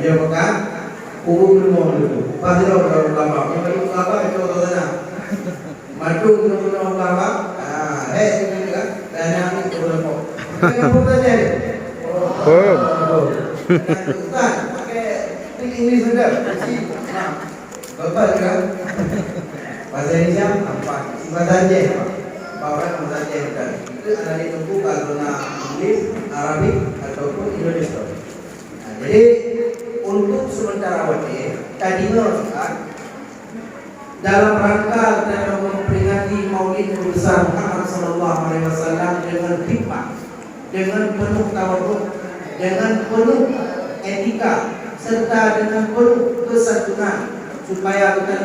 dia makan kubur minum dulu. Pasti orang ulama, yang baru ulama itu orang madu minum ulama. Ini kan, dan yang itu ulama. Yang bukan jadi. Bukan, pakai ini sudah. Bapak kan, bahasa Indonesia apa? Bahasa Indonesia. Bahwa bahasa Indonesia itu ada ditempuh kalau nak Inggris, Arabik ataupun Indonesia. Jadi untuk sementara waktu tadi kan dalam rangka dalam memperingati Maulid Nabi besar Muhammad Sallallahu Alaihi Wasallam dengan hikmah, dengan penuh tawaduk, dengan penuh etika serta dengan penuh kesantunan supaya kita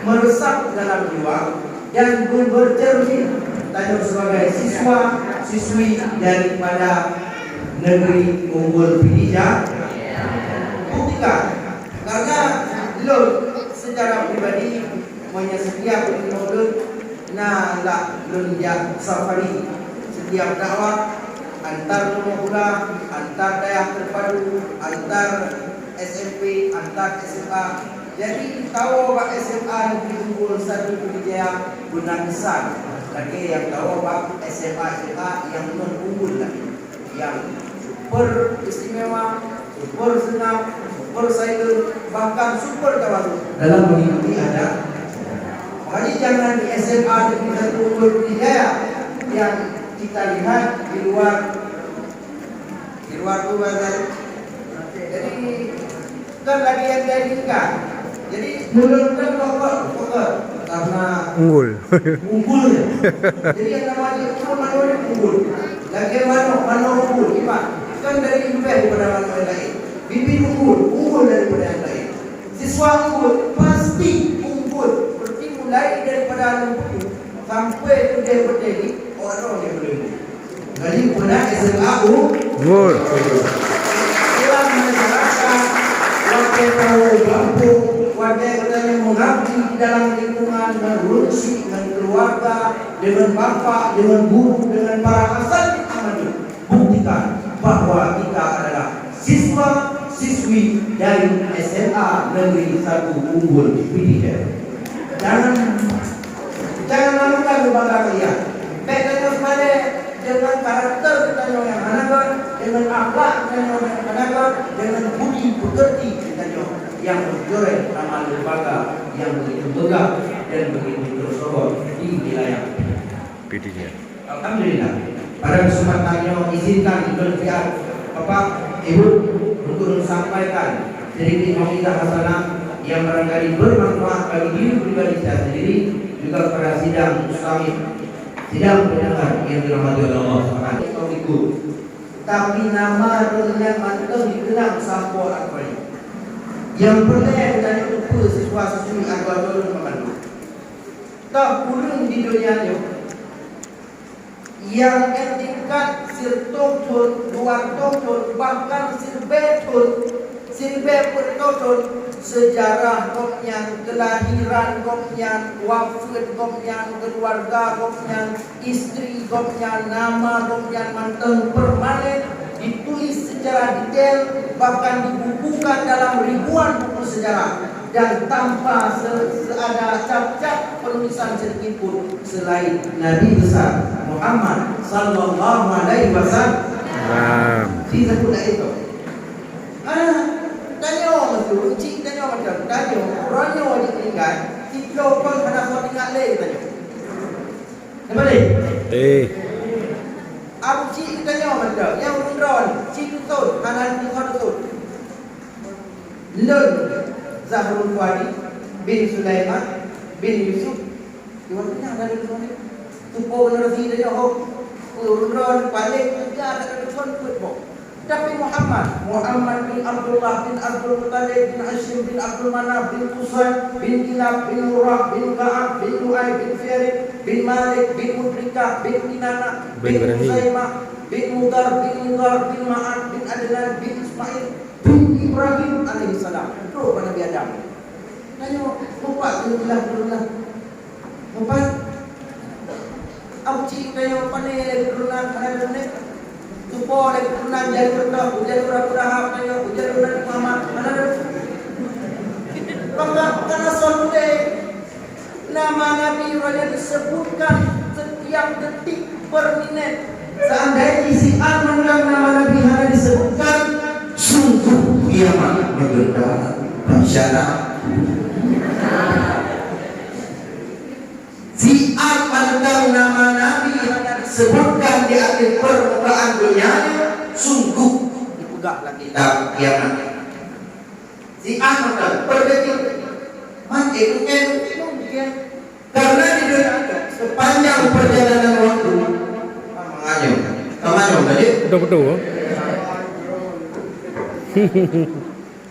meresap dalam jiwa dan bercermin tanya sebagai siswa siswi daripada negeri unggul Pidijaya. Buktikan karena lo secara pribadi setiap modul lah lunjak safari setiap dakwah antar pemula, antar daerah terpadu, antar SMP, antar SMA. Jadi tahu Pak SMA Negeri Unggul 1 Pidijaya guna besar. Lagi yang tahu Pak SMA yang non unggul lagi, yang super istimewa, super senang, super silent, bahkan super tawaduk dalam mengikuti ada. Jadi jangan di SMA Negeri 1 Unggul Pidijaya yang kita lihat di luar tuh kan. Jadi kan lagi yang diinginkan. Jadi mudah-mudahan pokok karena unggul. Jadi yang namanya unggul. Lagi mana unggul, Pak. Kan dari lebih daripada mana lain. Bibit unggul daripada yang lain. Siswa unggul pasti unggul. Berarti mulai daripada lembu sampai ke dia berdiri, orang yang berdiri. Jadi pada SMA unggul. Dalam masyarakat, warga tahu kampung, warga yang mengabdi di dalam lingkungan dengan rusi, dengan keluarga, dengan bapak, dengan guru, dengan para asatidz Ahmadi. Buktikan bahwa kita adalah siswa siswi dari SMA Negeri 1 Unggul Pidijaya. Jangan lakukan lembaga kalian. Baik sebagai dengan karakter kita yang anakan, dengan akhlak kita yang anakan, dengan budi pekerti kita yang menjoreng nama lembaga yang begitu megah dan begitu tersohor di wilayah Pidijaya. Alhamdulillah. Pada kesempatan yang izinkan berbiar Bapak Ibu untuk menyampaikan sedikit mawidah hasanah yang barangkali bermanfaat bagi diri pribadi saya sendiri juga pada sidang mustamid, sidang pendengar yang dirahmati oleh Allah Subhanahu. Tapi nama dengan mantap dikenal sampo akhirnya. Yang pertama dan itu siswa siswi atau pemandu. Tak kurang di dunia ini yang tingkat sirtokun, luar tokun, bahkan sirbe pertokun sejarah komnya, kelahiran komnya, wafat komnya, keluarga komnya, istri komnya, nama komnya, mantan permanen ditulis secara detail, bahkan dibukukan dalam ribuan buku sejarah dan tanpa ada cap-cap penulisan sedikit pun selain Nabi besar Muhammad Sallallahu Alaihi Wasallam. Disebut itu. Tanya orang tu, cik tanya macam tanya orangnya wajib tinggal. Tiga orang pada kau tinggal leh tanya. Nampak leh? Abu cik tanya macam yang undron cik tutut kanan tuhan tutut. Lun Zahrul Fuadi bin Sulaiman bin Yusuf. Diwakilnya dari sana. Tupo menerusi dia undron balik juga ada tuhan tutut. Tapi Muhammad bin Abdullah bin Abdul Muttalib bin Hashim bin Abdul Manaf bin Qusay bin Kilab bin Murrah bin Ka'ab bin Lu'ay bin Fiyarid bin Malik bin Mudrikah bin Kinana bin Huzaimah bin Mudar bin Ma'ad bin Adnan bin Ismail bin Ibrahim alaihissalam. Itu Nabi Adam. Tanya, empat Alhamdulillah. Empat. Abu cik tanya pandai berulang Tupo lagi turunan jadi berdoa, ujar berapa tanya, ujar berapa nama Nabi hanya disebutkan setiap detik per menit. Seandainya si A mengenang nama Nabi hanya disebutkan, sungguh kiamat menggelegar dahsyat. Si A mengenang nama Nabi hanya disebutkan di akhir permukaan dunia, sungguh dipegahlah kita kiamat. Si A mengenang per detik. Karena di dunia sepanjang perjalanan waktu betul.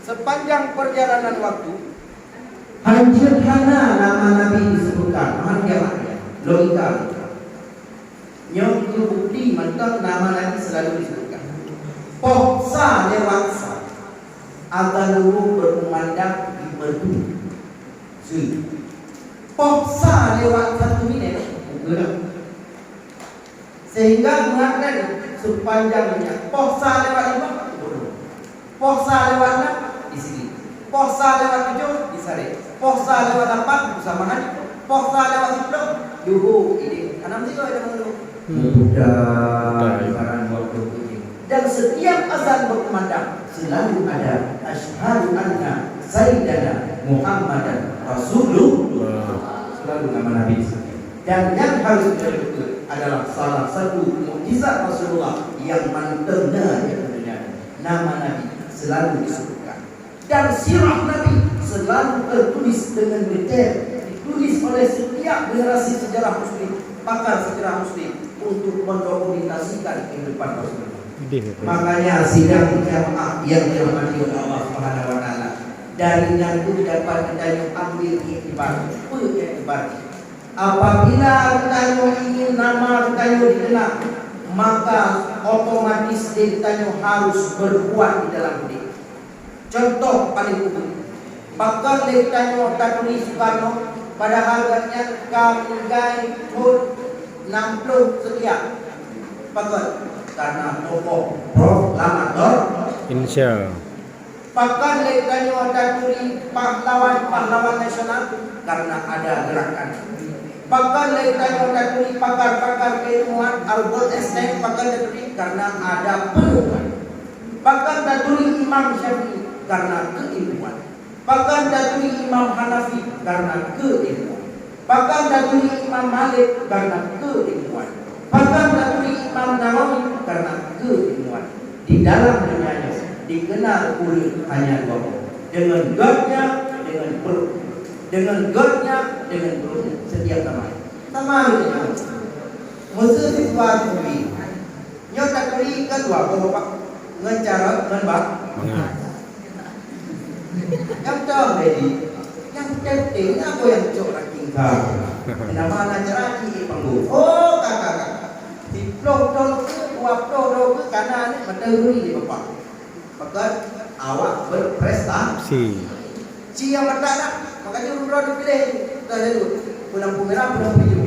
Sepanjang perjalanan waktu hancur karena nama Nabi disebutkan. Logika nyok bukti mantap nama Nabi selalu disebutkan. Pohsa lewat sa agar luhur berkumandang di merdu. Pohsa lewat 1 minit sehingga mengatakan sepanjangnya pohsa lewat 5 pohsa lewat 6 di sini, pohsa lewat 7 di sana, pohsa lewat 8 bersama hari, pohsa lewat 10 yuhu ini 6 itu ada dulu dan setiap azan berkumandang selalu ada asyhadu anna sayyidana Muhammadan Rasulullah, selalu nama Nabi. Dan yang harus dilakukan adalah salah satu mukjizat Rasulullah yang manterna di dunia. Nama Nabi selalu disebutkan dan sirah Nabi selalu tertulis dengan detail, ditulis oleh setiap generasi sejarah Muslim, pakar sejarah Muslim untuk mendokumentasikan kehidupan Rasulullah. Makanya sidang jamaah yang dirahmati oleh Allah Subhanahu wa taala, darinya itu dapat kita ambil iktibar. Apabila kita ingin nama kita dikenal, maka otomatis kita harus berbuat di dalam hidup. Contoh paling umum, bakal kita tulis Soekarno, padahal katanya kami gay pun 60 sekian. Bakal karena tokoh proklamator Insya. Bahkan lekanyo tuli pahlawan nasional karena ada gerakan. Bahkan lekanyo tuli pakar keilmuan Albert Einstein bahkan tuli karena ada penemuan. Bahkan tuli Imam Syafi'i karena keilmuan. Bahkan tuli Imam Hanafi karena keilmuan. Bahkan tuli Imam Malik karena keilmuan. Bahkan tuli Imam Nawawi karena keilmuan. Di dalam dunianya dikenal oleh hanya dua orang, dengan Godnya, dengan perut, dengan Godnya, dengan perutnya, setiap sama dengan musuh situasi ini. Nyata kali kedua bapak ngecara ngebak. Yang tahu jadi, yang penting aku yang coba tinggal. Nama acara ini panggung. Oh kakak, di blok ke kanan materi di bapak. Maka awak berprestasi. Si yang bertahan, makanya umroh dipilih. Kita dulu, lampu merah, lampu hijau.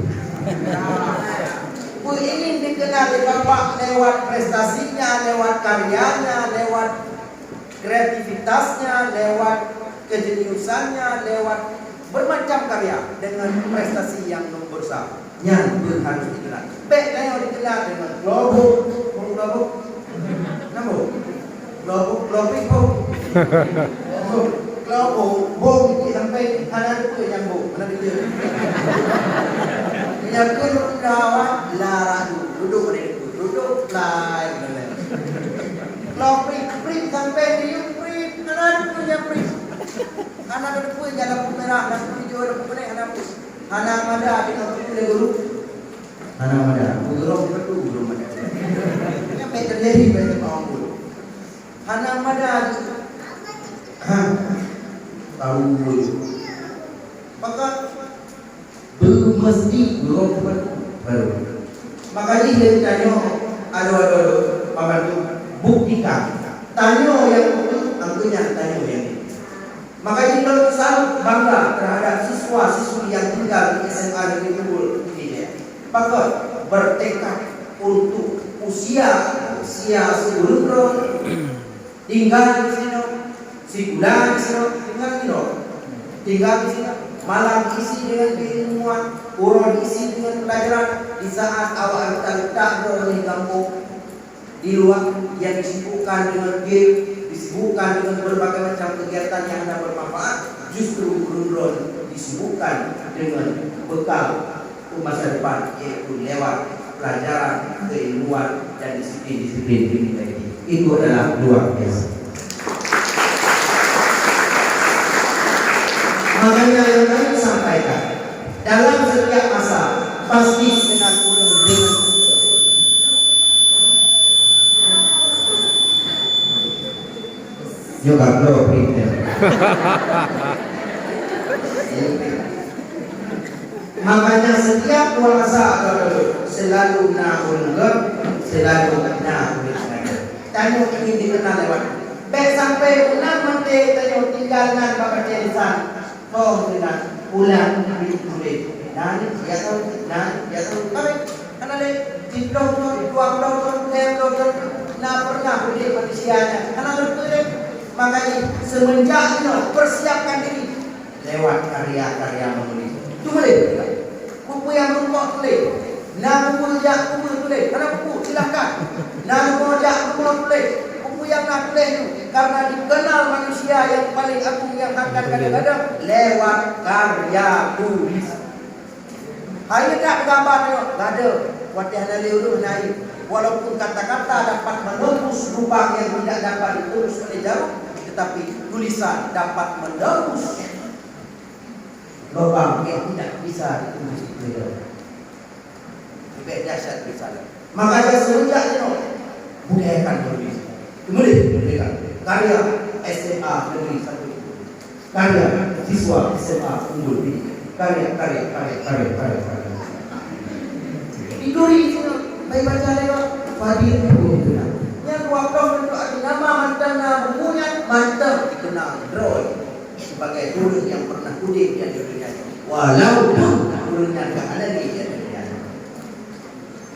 Ku ingin dikenal bapak lewat prestasinya, lewat karyanya, lewat kreativitasnya, lewat kejeniusannya, lewat bermacam karya dengan prestasi yang nomor besar yang harus dikenal. Baiklah yang dikenal dengan global, bom sampai ada tu yang bom, mana dia? Yang kedua lara duduk fly, print sampai dia print, ada tu yang print, ada tu yang lampu merah, lampu hijau, lampu kuning, ada tu. Anak ada di kampung guru, anak ada, guru itu belum ada. Yang terjadi banyak orang guru. Anak ada tahu maka belum mesti belum baru makanya dia tanya aduh maka itu buktikan tanya yang itu tentunya tanya yang ini makanya kalau selalu bangga terhadap siswa-siswi yang tinggal di SMA Negeri Tunggul ini maka bertekad untuk usia sebelum tinggal di sini, si bulan di sini, tinggal di sini, malam diisi dengan keilmuan, kurang diisi dengan pelajaran. Di saat awak tak boleh kampung di luar yang disibukkan dengan game, disibukkan dengan berbagai macam kegiatan yang tidak bermanfaat, justru berundun disibukkan dengan bekal masa depan, yaitu lewat pelajaran, keilmuan dan disiplin-disiplin ini. Itu adalah luar biasa. Makanya yang kami sampaikan, dalam setiap masa pasti dengan juga belum pinter. Makanya setiap puasa selalu nahulur, selalu nahulur. Tanya ini dikenal lewat. Baik sampai pulang nanti tanya tinggalkan bapak jelisan. Oh tidak pulang boleh. Nanti dia tahu kami karena dia tidur nah pernah boleh manusianya karena betul. Makanya semenjak itu persiapkan diri lewat karya-karya menulis. Itu boleh. Buku yang membuat boleh. Nah buku yang boleh. Karena buku silakan. Nah buku yang boleh. Buku yang nak boleh itu karena dikenal manusia yang paling agung yang akan kadang-kadang lewat karya tulis. Hanya tak gambar tu, ada. Watihan dulu naik. Walaupun kata-kata dapat menembus lubang yang tidak dapat ditembus oleh jarum, tetapi tulisan dapat menembus lubang yang tidak bisa ditembus oleh jarum. Lebih dahsyat tulisan. Makanya semenjak itu budayakan menulis. Kemudian karya SMA negeri 1, karya siswa SMA unggul ini, karya. Iduri itu baik baca lewat Fadil itu. Yang waktu untuk nama mantannya bunyinya mantap dikenal Droy sebagai guru yang pernah kudik di dunia. Walaupun gurunya tidak ada di dunia.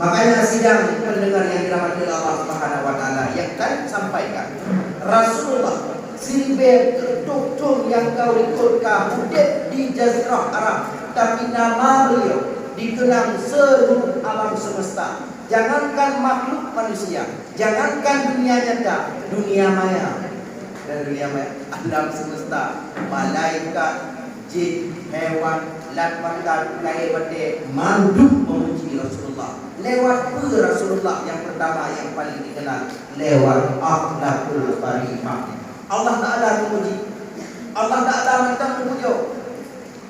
Makanya sidang pendengar yang dirahmati Allah Subhanahu wa taala yang tadi sampaikan Rasulullah silbe doktor yang kau ikutkan murid di Jazirah Arab, tapi nama beliau dikenang seluruh alam semesta. Jangankan makhluk manusia, jangankan dunia nyata, dunia maya dan dunia maya, alam semesta, malaikat, jin, hewan, latmakan, lahir batin, manduk memuji Rasulullah. Lewat Rasulullah yang pertama yang paling dikenal, lewat akhlakul karimah. Allah Ta'ala memuji, Allah Ta'ala mentang memuji.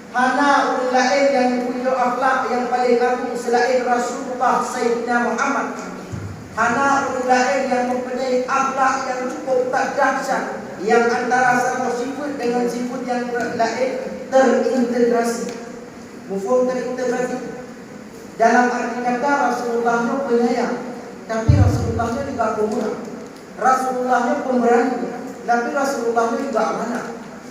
Hana ulul lain yang punya akhlak yang paling agung selain Rasulullah Sayyidina Muhammad. Hana ulul lain yang mempunyai akhlak yang cukup tak dahsyat, yang antara satu sifat dengan sifat yang lain terintegrasi. Mufhum terintegrasi. Dalam arti kata Rasulullahnya penyayang, tapi Rasulullahnya juga pemurah. Rasulullahnya pemberani, tapi Rasulullahnya juga amanah.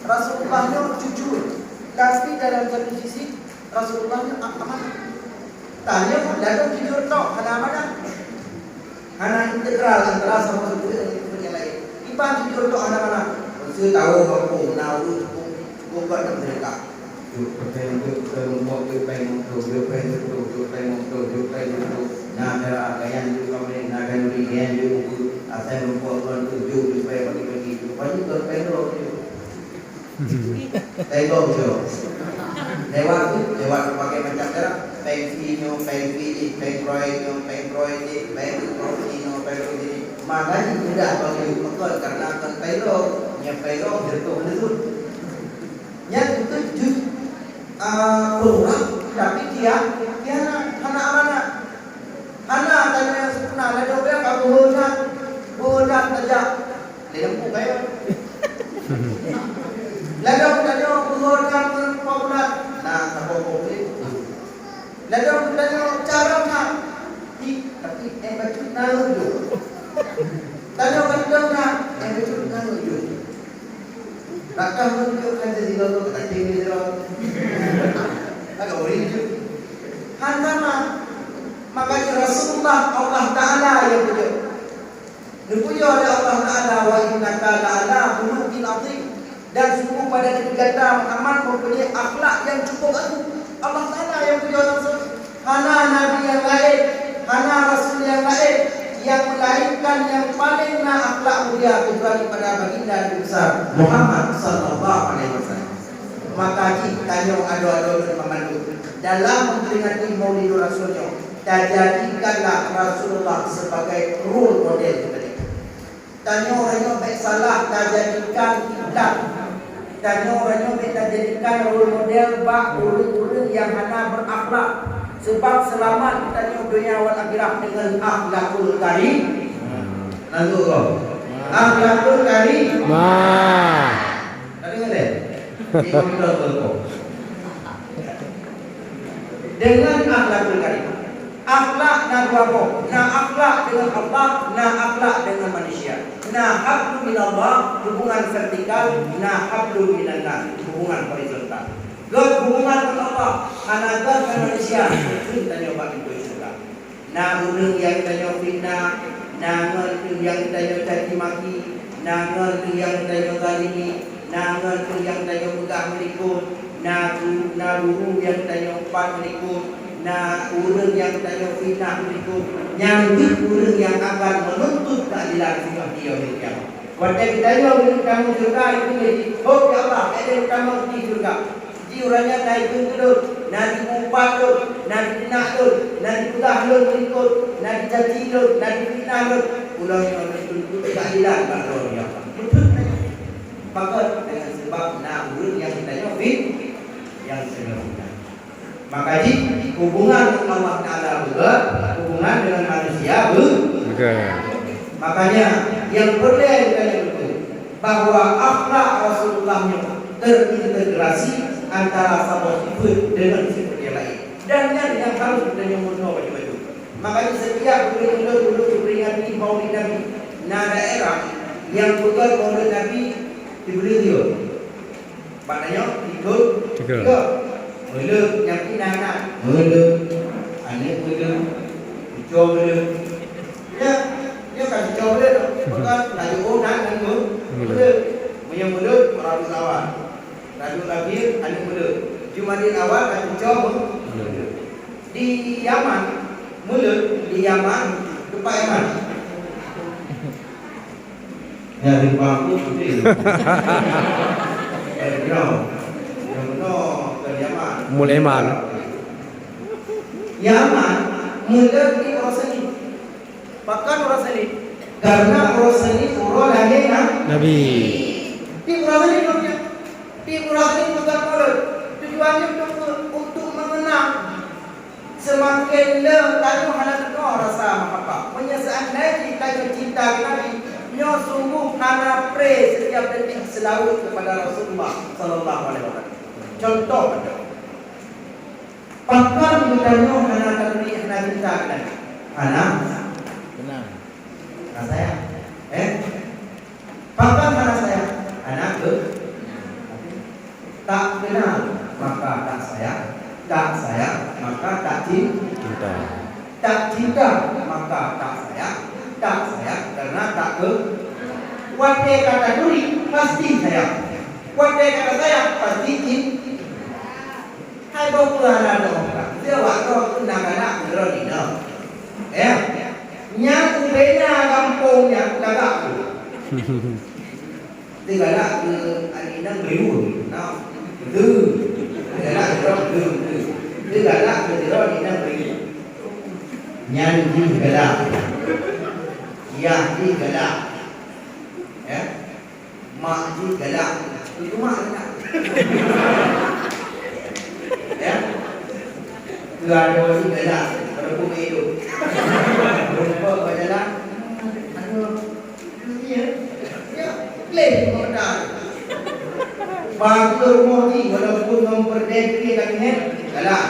Rasulullahnya jujur, tapi dalam satu sisi Rasulullahnya amanah. Tanya lalu jujur tok, ada amanah. Hana integral antara sama satu dengan yang lain. Ipa jujur tok ada mana? Mesti tahu hukum, nahu hukum dan mereka. Nah, cara kayan juga boleh nak kayu di kayan juga asal membuat tujuh supaya bagi-bagi. Banyak terpendor tu. Tengok tu. Lewat pakai macam cara pengfino, pengproy, makanya tidak bagi makhluk karena akan pengro, yang pengro jatuh. Yang itu kurang, tapi dia hana amanah. Hana tanya yang sempurna, lalu dia kamu bodoh saja. Dia pun kaya. Lalu tanya bodohkan popular. Nah, apa popular? Lalu tanya cara nak. Tapi betul nalu. Tanya betul nak, betul nalu. Rakam menunjukkan jadi lalu tak tinggi terus. Agak original. Hana makanya Rasulullah Allah Ta'ala yang punya. Dipuja oleh Allah Ta'ala wa innaka la'ala khuluqin azim. Dan sungguh pada ketiga Muhammad mempunyai akhlak yang cukup agung. Allah Ta'ala yang punya Rasul. Hana Nabi yang lain, hana Rasul yang lain yang melainkan yang paling akhlak mulia kecuali pada baginda Nabi besar Muhammad sallallahu alaihi wasallam. Maka tanya ada memandu dalam memperingati Maulid Rasulnya, dan jadikanlah Rasulullah sebagai role model kita. Tanya orangnya baik salah, tak jadikan kiblat. Tanya orangnya baik tak jadikan role model bak urut-urut yang hana berakhlak. Sebab selamat kita dunia wal akhirah dengan akhlakul karim. Lalu akhlakul karim. Tadi ngene. Dengan akhlakul karim. Akhlak na dua, na akhlak dengan Allah, na akhlak dengan manusia. Na hablu minallah, hubungan vertikal, na hablu minannas, hubungan horizontal. Hubungan dengan Allah, anaga dengan manusia, kita nyoba itu juga. Na urang yang kita nyoba fitnah, na ngerti yang kita nyoba caci maki, na ngerti yang kita nyoba galini, na ngerti yang kita nyoba megah melikut, na guru yang kita nyoba melikut. Nah, urang yang tanya fitnah berikut nyambut urang yang akan menuntut keadilan sifat dia di kiamat. Waktu kita yang kamu surga itu jadi, oh ya Allah, ada kamu di surga. Ji orangnya naik dulu, nanti umpat dulu, nanti dinak dulu, nanti udah dulu berikut, nanti caci dulu, nanti fitnah dulu. Ulang yang menuntut keadilan pada orang yang maka dengan sebab urang yang ditanya yang sebenarnya. Maka hubungan dengan Allah Ta'ala berat, hubungan dengan manusia berat. Makanya yang perlu kita betul bahwa akhlak Rasulullah yang terintegrasi antara satu sifat dengan sifat yang lain. Dan yang harus kita nyemurno betul-betul. Makanya setiap dulu diperingati Maulid Nabi, nah daerah yang bukan Maulid Nabi diberi dia. Maknanya tiga. Mula yang anak mula anak mula cuba mula dia kan cuba mula bukan lagi orang dan mula mula orang awal lalu lahir anak mula cuma di awal kan cuba mula di Yaman mula di Yaman tempat Yaman ya di bangku putih Mul Eman. Yaman mula di Rasulullah. Bahkan Rasulullah karena Rasulullah urang lagi Nabi. Di Rasulullah bukan mulut. Tujuannya untuk mengenang semakin tahu halal rasa mahabbah. Menyesal Nabi tahu cinta Nabi. Nyo sungguh hana pray setiap detik selawat kepada Rasulullah sallallahu alaihi wasallam. Contoh pakar ditanya hana tadi hana cinta kan? Hana benar. Saya pakar hana saya anak tak kenal maka tak saya maka tak cinta. Tak cinta maka tak saya karena tak Wate kata duri pasti saya. Wate kata saya pasti cinta. Hai bau pulang ada orang. Dia waktu nak berani no. Yang ubenya kampungnya lagak tu. Dia galak ke alina beriun. No. Tu. Dia galak tu. Dia galak ke alina beriun. Nyanyi galak. Ya di galak. Mak di galak. Itu mak galak. Ada orang galak. Pada pun hidup. Rupa berjalan. Klaim kepada. Bagi rumah ni walaupun memperdekri lagi galak.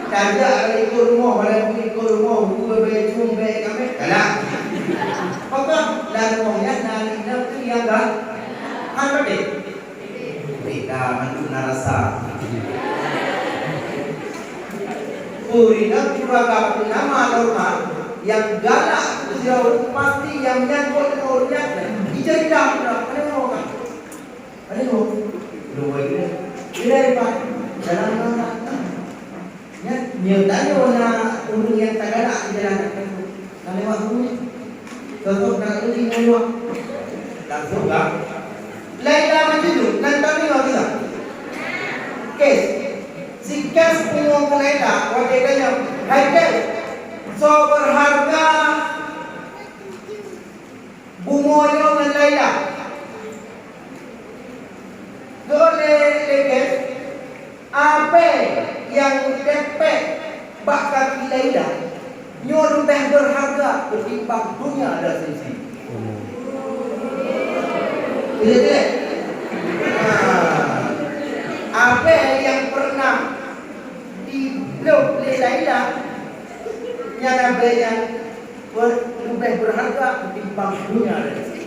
Tajak ikut rumah walaupun ikut rumah dua bedroom bed kami galak. Maka lalunya nari tu yang dah apa deh? Kita mandu narasa. Purina puraga nama normal yang galak itu jauh pasti yang menyangkut dengan orangnya dicerita mana orang. Ada juga. Laila Majnun nonton ni apa tak? Kes. Si Kes pungo ke Laila, wajah tanya, "Hai Kes, so berharga bungonya dengan Laila." Boleh Kes, apa yang dapat bakal Laila? Nyo lebih berharga ketimbang dunia ada sisi. Tidak. Apa yang pernah diblok oleh Laila yang apa yang lebih berharga ketimbang dunia ada sisi.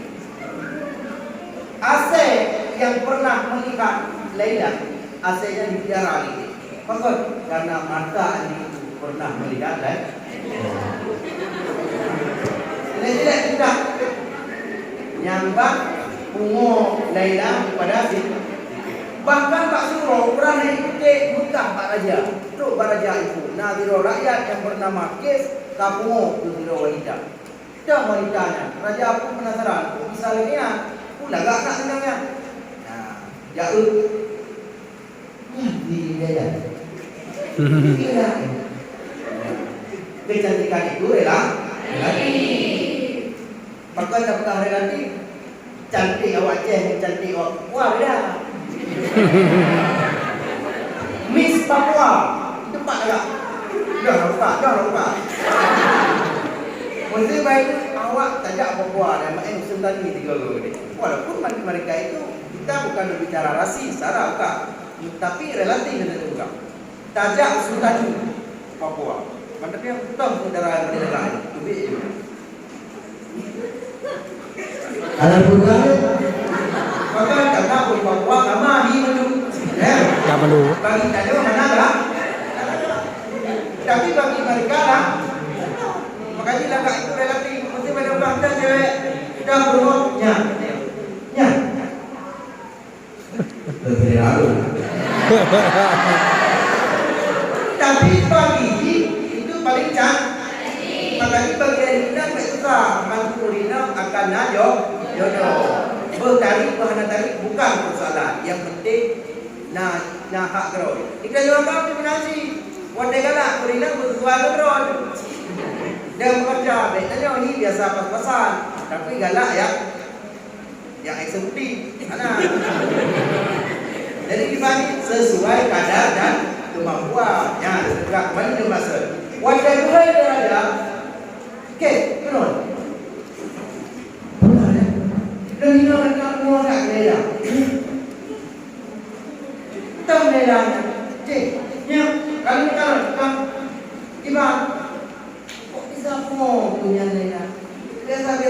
Asyik yang pernah melihat Laila, asyiknya dipiara lagi. Maksud karena mata itu pernah melihat Laila. Tidak tidak nyambak pungo Laila kepada si. Bahkan Pak Suro pernah ikuti Mekah Pak Raja. Itu Pak Raja itu Nadiro rakyat yang bernama Kes Kapungo Nadiro wanita. Dan wanitanya Raja pun penasaran. Bisa lagi ya? Pula gak nak senangnya. Nah, jauh. Ini dia. Ini kecantikan itu relatif. Maka apakah relatif? Cantik awak ceng, cantik awak Papua beda. Miss Papua, tempat tak? Dah lupa. Mesti baik awak tajak Papua dan main Sultani 3 ni. Walaupun mereka itu kita bukan berbicara rasis, sara bukan. Tapi relatif dengan juga. Tajak Sultani Papua. Mantap yang betul saudara pendengar itu be. Ada bukan? Maka karena Papua sama di Melu. Tak perlu. Bagi tanya mana lah? Tapi bagi mereka lah. Makanya langkah itu relatif. Mesti pada bahasa cewek dah berumurnya. Ya. Terlalu. Tapi bagi paling cantik. Makanya bagian Rina tak susah. Mantu Rina akan jodoh. Bertarik bahan tarik bukan persoalan. Yang penting nak hak kerod. Ikan jual kau kombinasi. Wadai galak Rina bersuara kerod. Dia bekerja. Betanya ini biasa pas-pasan. Tapi galak ya. Yang eksekutif. Jadi dibagi sesuai kadar dan kemampuan. Ya, tegak kembali ke masa. Wajah dua yang ada, okay, benar. Benar ya. Dan ini orang mau nak Laila. Tahu Laila? Cik, ya. Kalau tiba, kok bisa mau punya Laila? Biasa aja.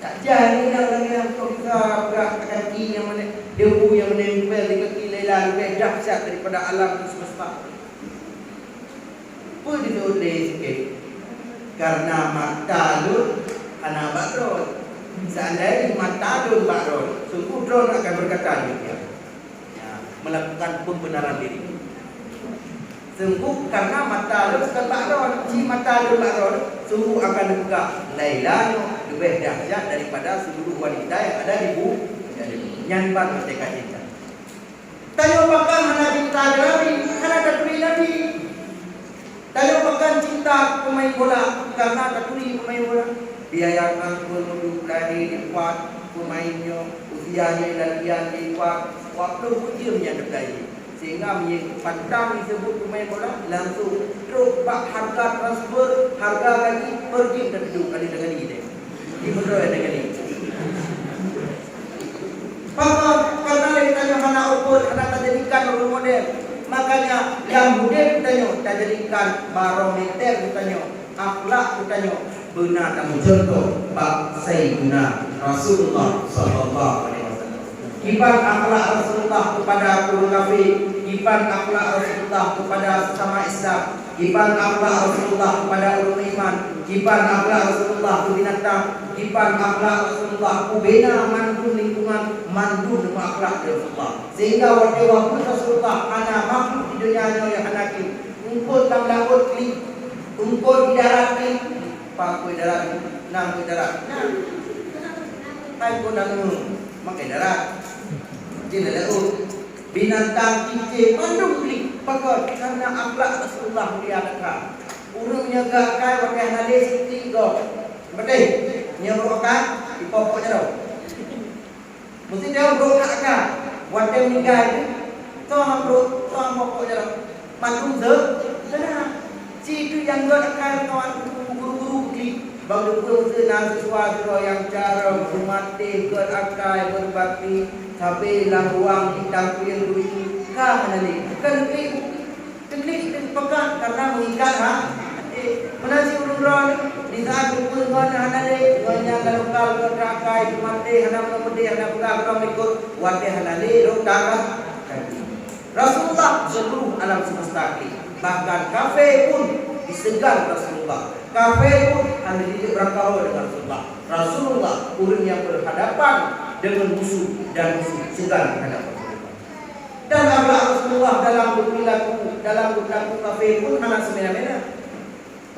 Tak jadi orang kok bisa berat kaki yang mana debu yang menempel di kaki Laila lebih dahsyat daripada alam semesta. Pun ditulis sikit karena mata lu anak bakron. Seandainya mata lu bakron, sungguh drone akan berkata demikian. Melakukan pembenaran diri. Sungguh karena mata lu sekal bakron, si mata lu bakron, sungguh akan dibuka Laila lebih dahsyat daripada seluruh wanita yang ada di bumi. Nyanbar merdeka cinta. Tanya apakah hana cinta Nabi, hana katuri Nabi. Tanya apakah cinta pemain bola karena katuri pemain bola. Biayakan penuduh lahir di kuat pemainnya, usianya latihan di kuat, waktu ujian yang terjadi. Sehingga pandang disebut pemain bola langsung terus bak harga transfer, harga gaji pergi dan duduk kali dengan ini. Di betul dengan ini. Maka karena ditanya mana ukur, karena tak jadikan role model. Makanya yang budaya ditanya, tak jadikan barometer ditanya, akhlak ditanya, benar dan contoh Pak Sayyidina Rasulullah Sallallahu Alaihi Wasallam. Kipan akhlak Rasulullah kepada kaum kafir, kipan akhlak Rasulullah kepada sesama Islam, kipan akhlak Rasulullah kepada ulama iman, kipan akhlak Rasulullah ke binatang, kipan akhlak Rasulullah ku bina mandu lingkungan, mandu dengan akhlak Rasulullah. Sehingga waktu Rasulullah anak makhluk di dunia yang hanakim, ungkut dalam laut klik, ungkut di darat klik, pak ku darat, nang ku darat. tai ko nang makai darat. Jadi lalu binatang kicik mandung klik pakai karena akhlak Rasulullah mulia dekat. Urung nyaga kai pakai hadis tiga. Betul. Nyerokan di pokoknya dah. Mesti dia berokak kan. Wadah meninggal itu toh pokoknya dah. Mandung zer. Karena si itu yang akan kawan guru-guru klik. Bagi pun siswa yang cara bermati, berakai, berbakti, sampai dalam ruang hitam yang begitu. Kah nanti, bukan klik pegang karena mengikat ha. Mana si urun di saat berkumpul dengan hanale, dengan lokal berakai, bermati, hendak bermati, hendak beragam ikut wate hanale, lokal. Rasulullah seluruh alam semesta ini, bahkan kafe pun disegar Rasulullah. Kafe pun hanya dididik berkawan dengan Rasulullah. Rasulullah orang yang berhadapan dengan musuh dan musuh segar terhadap Rasulullah. Dan akhlak Rasulullah dalam berlaku kafe pun anak semena-mena.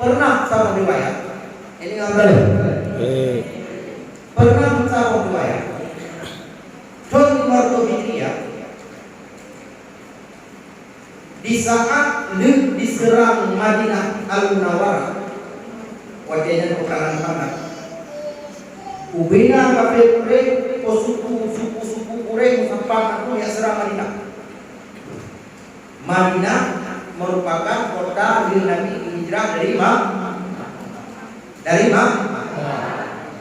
Pernah sama riwayat. Ini ngambil. Pernah sama riwayat. Tahun 500 Hijriah. Di saat diserang Madinah Al-Munawwarah, wajahnya peperangan panah. Ubina kafir Quraisy, suku Quraisy sampai aku yang serang Madinah. Madinah merupakan kota di Nabi hijrah dari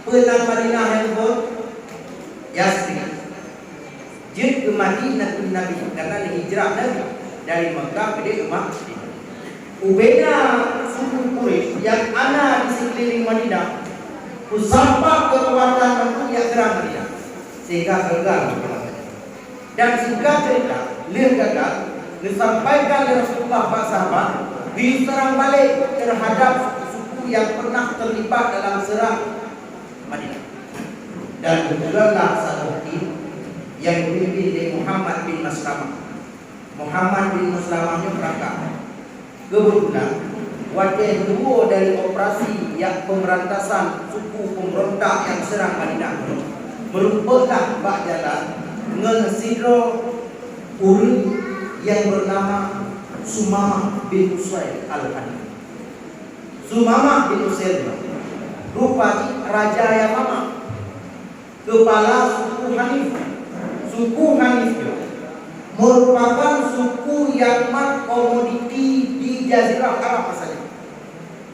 Penang Madinah yang pun Yasrib. Jid ke Madinah Nabi karena hijrah Nabi dari Mekah ke Madinah. Ubena suku Quraisy yang ada di sekeliling Madinah, sampai kekuatan mereka yang serang Madinah, sehingga gagal. Dan sehingga cerita gagal disampaikan oleh Rasulullah SAW diserang balik terhadap suku yang pernah terlibat dalam serang Madinah. Dan kebetulanlah satu tim yang dipimpin oleh Muhammad bin Maslamah. Muhammad bin Maslamahnya berangkat. Kebetulan wajah kedua dari operasi yang pemberantasan suku pemberontak yang serang Madinah merupakan bak jalan ngesidro urut yang bernama Sumamah bin Usaid al-Hanif. Sumamah bin Usaid rupanya Raja Yamamah, kepala suku Hanif. Suku Hanif merupakan suku yang komoditi di Jazirah Arab saja.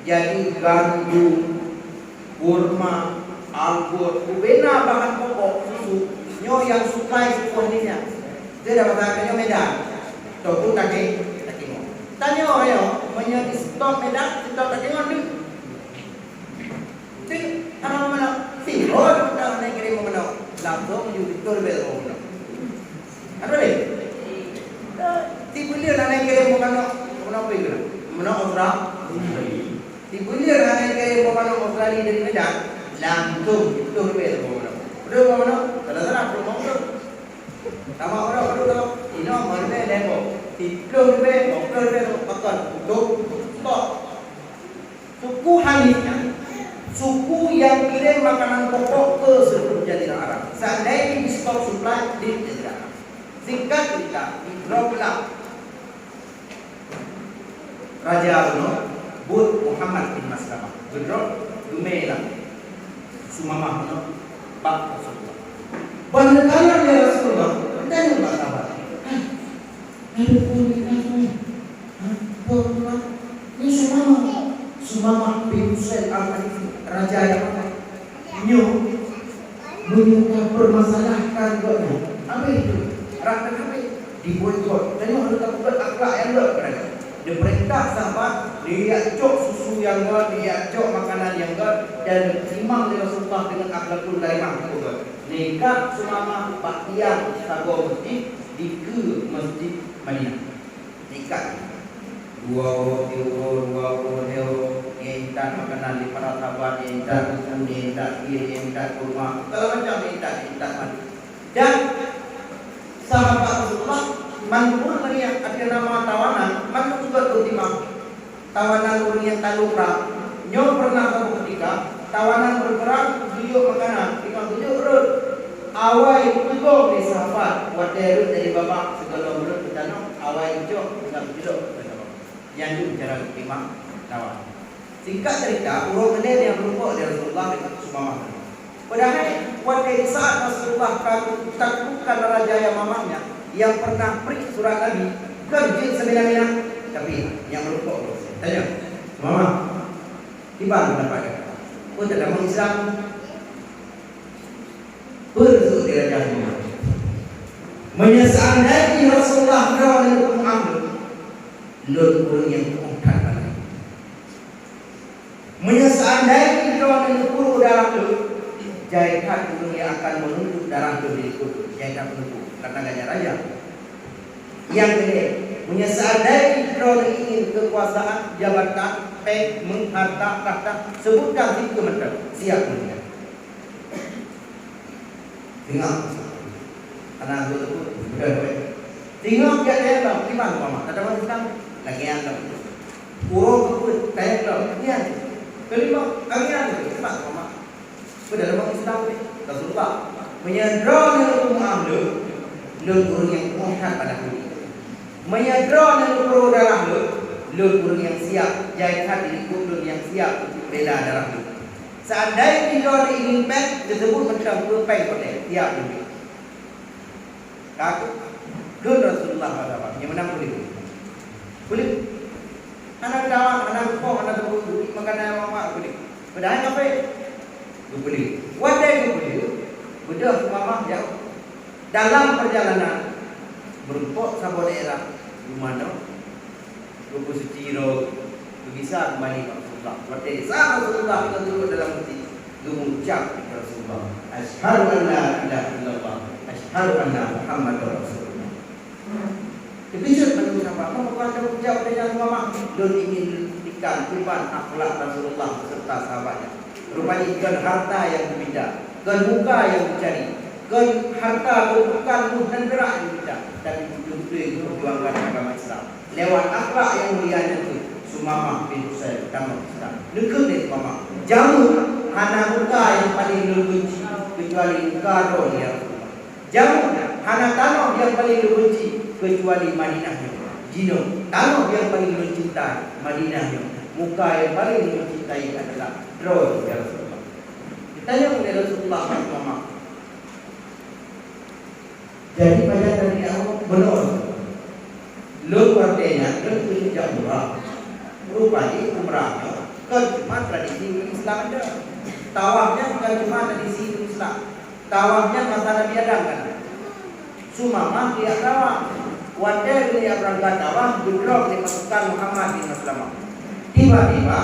Jadi gandum, kurma, anggur, ubena bahan pokok susu, nyo yang sukai suku Hanifnya. Dia dapat harganya Medan. Toko kaki mo. Tanya orang menyo stok Medan, stok kaki ngandu. Sing ana mana? Sing hot ta naik kirim mana? Langsung menuju Victor Bell. Ada ni? Tiba dia nak naik kereta mana pergi ke? Mana Australia? Tiba dia nak naik kereta mana Australia dari Medan, langsung itu berbeza mana? Betul mana? Salah belum mau. Sama orang kalau ini mana lepo? Tiga berbeza pakai untuk stop. Suku Hanifnya, suku yang kirim makanan pokok ke seluruh Jazirah Arab. Seandainya di stop supply di Jazirah Arab. Singkat cerita, didroplah Raja Abno Bud Muhammad bin Maslamah. Gedrop Dumelah Sumamah no Pak Rasulullah. Bandekala ya Rasulullah. Dan Pak sahabat. Ada pun ini Sumamah bin Usaid al-Hanif, Raja yang nyo menyuka permasalahkan doa. Apa itu? Rakyat kami diboikot. Dan yang harus buat akhlak yang mereka. Dia perintah sahabat, dia cok susu yang buat, dia cok makanan yang buat, dan imam dia Rasulullah dengan akhlakul karimah. Nikah Sumamah Baktian Sago Masjid di ke Masjid Madinah. Nikah dua entar makanan di para sahabat, entar susu, entar kiri, entar kurma, segala macam entar mandi. Dan sahabat Rasulullah manpur meriak ada nama tawanan, manpur juga ultima. Tawanan orang yang tak lupa. Nyo pernah satu ketika tawanan bergerak tujuh makanan, 57 urut. awai pegang ni sahabat wadah dari babak segala mulut bertanam awai ucap dengan juduk yang itu cara imam Nawawi. Singkat cerita, urut benda yang berupa dari Rasulullah dengan Sumamah. Padahal wadah saat Rasulullah takutkan raja yang mamahnya yang pernah pergi surat Nabi kerja semena-mena, tapi yang berupa tanya Sumamah di mana pendapatnya? Oh tak dalam Islam bersuk di raja Sumamah. Menyesandai Rasulullah dan Muhammad lur yang mengangkat lagi. Menyesandai dan guru darah itu jaikan guru yang akan menunduk darah itu di guru jaikan menunduk karena gaya raja. Yang kedua, menyesandai dan ingin kekuasaan jabatan pek mengharta kata sebutkan 3 macam siap meninggal. Tengok anak tu sudah baik. Tengok dia dalam iman mama. Tak ada macam lagi yang dalam. Urut tu kayak dalam dia. Kelima agian iman mama. Sudah dalam Islam ni Rasulullah menyadra dengan Muhammad lur yang mengangkat pada diri. Menyadra dengan guru darah lur yang siap jaikan diri lur yang siap bela darah lu. Seandainya kita ingin pen disebut macam pen kotak siap dulu. Kakak Dun Rasulullah SAW yang mana boleh anak dalam, anak kau, anak tu makanan mama boleh padahal apa boleh wadah boleh bedah mama jauh dalam perjalanan berumpuk sahabat daerah Lumano Rupu Suciro bisa kembali Rasulullah wadah sahabat Rasulullah kita duduk dalam hati mengucap Rasulullah asyhadu an la ilaha illallah asyhadu anna Muhammadar Rasulullah. Dipijak menurut apa? Bukan kamu jawab dengan mama. Don ingin ikan tiban akhlak Rasulullah serta sahabatnya. Rupanya ikan harta yang berbeda, ikan muka yang dicari, ikan harta bukan dan gerak yang berbeda, tapi betul-betul itu perjuangkan agama Islam. Lewat akhlak yang mulia itu, Sumamah bin Usaid utama Islam. Nekut ni Sumamah. Jamu hana muka yang paling dibenci kecuali muka roh dia. Jamu hana tanah yang paling dibenci kecuali Madinahnya. Jino, tanah yang paling mencintai Madinahnya. Muka yang paling mencintai adalah roh ya Rasulullah. Ditanya oleh Rasulullah SAW. Jadi pada dari awal benar. Lu artinya lu tidak murah. Rupanya umrahnya kan cuma tradisi Islam ada. Tawafnya bukan cuma tradisi Islam. Tawafnya masa Nabi Adam kan. Sumamah dia tawaf. Wadah dia berangkat tawaf berdrop di pasukan Muhammad bin Maslamah. Tiba-tiba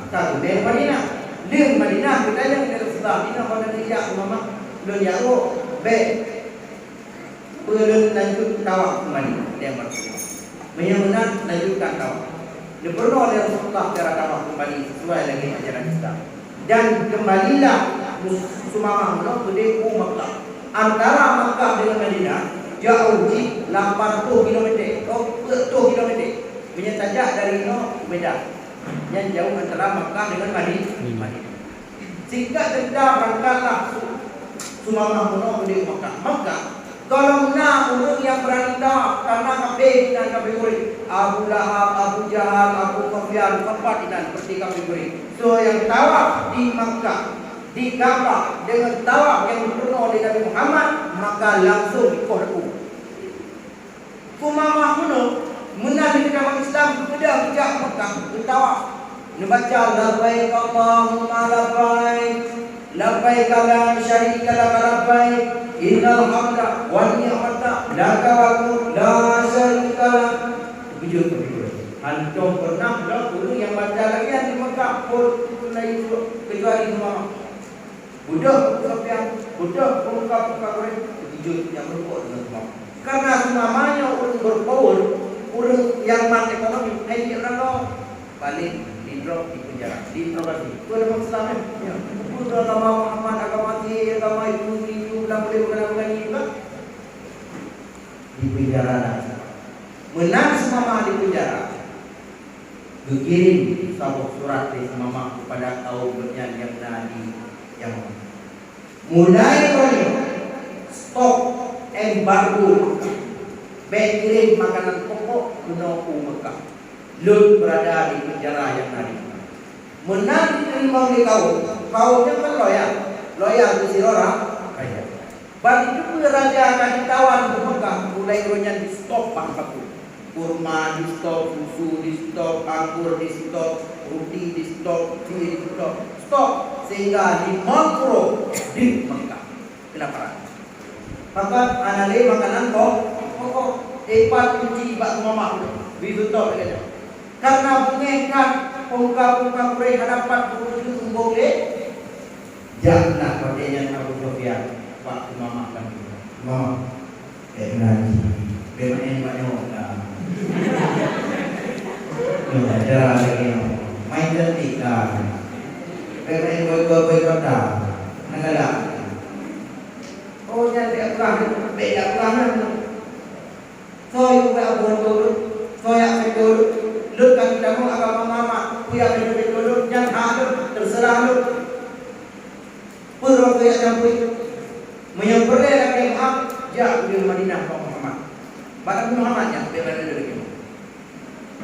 kagum dari Madinah. Di Madinah kita yang dari Rasulullah Madinah pada dia Sumamah belum jauh baik. Belum lanjut tawaf kembali dia Rasulullah. Menyambut lanjutkan tawaf. Dia perlu oleh Rasulullah cara tawaf kembali sesuai lagi ajaran Islam. Dan kembalilah Sumamah menuju ke Makkah. Antara Makkah dengan Madinah jauh di 80 km atau 40 km. Punya saja dari no beda. Yang jauh antara Makkah dengan Madinah. Singkat cerita berangkatlah Sumamah menuju Makkah. Makkah kalau nak orang yang berani tawaf karena kafir dan kafir murid Abu Lahab, Abu Jahal, Abu Sufyan tempat dan seperti kafir murid. So yang tawaf di Makkah di Ka'bah dengan tawaf yang dipenuhi oleh Nabi Muhammad maka langsung dikorban. Sumamah menabi dalam Islam sudah sejak Makkah bertawaf. Membaca labbaik Allahumma labbaik labbaik la syarika lak labbaik innal hamda wan ni'mata laka wal mulk la syarika lak. Begitu. Antum pernah guru yang baca lagi di Makkah pun kecuali Sumamah. Budak Sufyan, budak pemuka-pemuka Quraisy begitu yang berbuat dengan Sumamah. Karena Sumamahnya orang berpower, orang yang mat ekonomi, dia orang balik di drop di penjara, diinterogasi. Itu ada masalah ya. Itu agama Muhammad, agama agama itu belum boleh bukan juga. Di penjara menang Sumamah di penjara. Dikirim satu surat dari Sumamah kepada kaumnya yang nadi yang mulai kali embargo kirim makanan pokok guna Mekah. Lut berada di penjara yang hari. Menang diterima oleh kau dia kan loyal ke si orang kaya. Bagi itu raja akan ditawan ke Mekah, mulai rohnya di stop bangkaku. Kurma di stop, susu di stop, anggur di stop, roti di stop, kue di stop, sehingga 50 di Mekah. Kelaparan. Maka anale makanan pokok empat kunci bak mama bidu top saja. Karena mengekat pungka pure hadapan buku tumbong le. Jangan pakainya Abu Sufyan pak mama kan. Mama nanti bemain banyak dah. Ada lagi main cantik dah. Bemain boy dah. Nangala. Oh jadi apa? Beda apa? Soy buat abon dulu, soy akan dulu. Lut kami damu agama mama, kuya kami dulu. Yang ada terserah lu. Pura kuya campur. Menyempurna lagi Muhammad, jauh di Madinah kau Muhammad. Barang Muhammad yang bebas dulu.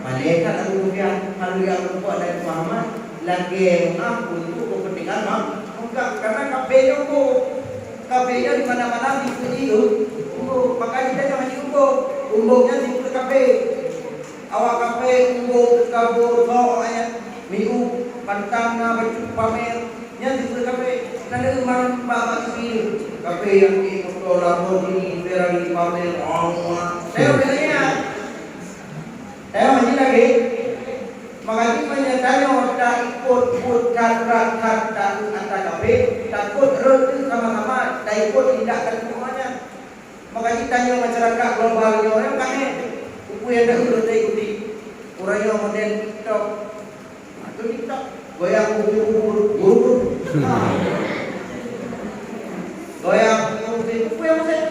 Malaikat Abu Sufyan kalau yang berbuat dari Muhammad lagi Muhammad untuk kepentingan Muhammad. Karena kabelnya kabelnya di mana-mana diikuti itu. Makanya dia jangan diumbuk. Umbuknya di kafe. Awak kafe umbuk kabur soalnya minggu pantang baju pamer nya di kafe. Karena kemarin Pak ini kafe yang di Motor Lamborghini Ferrari pamer saya bedanya. Saya masih lagi. Makanya menyatakan orang ikut kat antar kafe takut roti sama-sama tak ikut tindakan semuanya. Makanya tanya masyarakat globalnya orang kami buku yang dah urut ikuti orang yang model TikTok atau TikTok goyang buru goyang buku yang model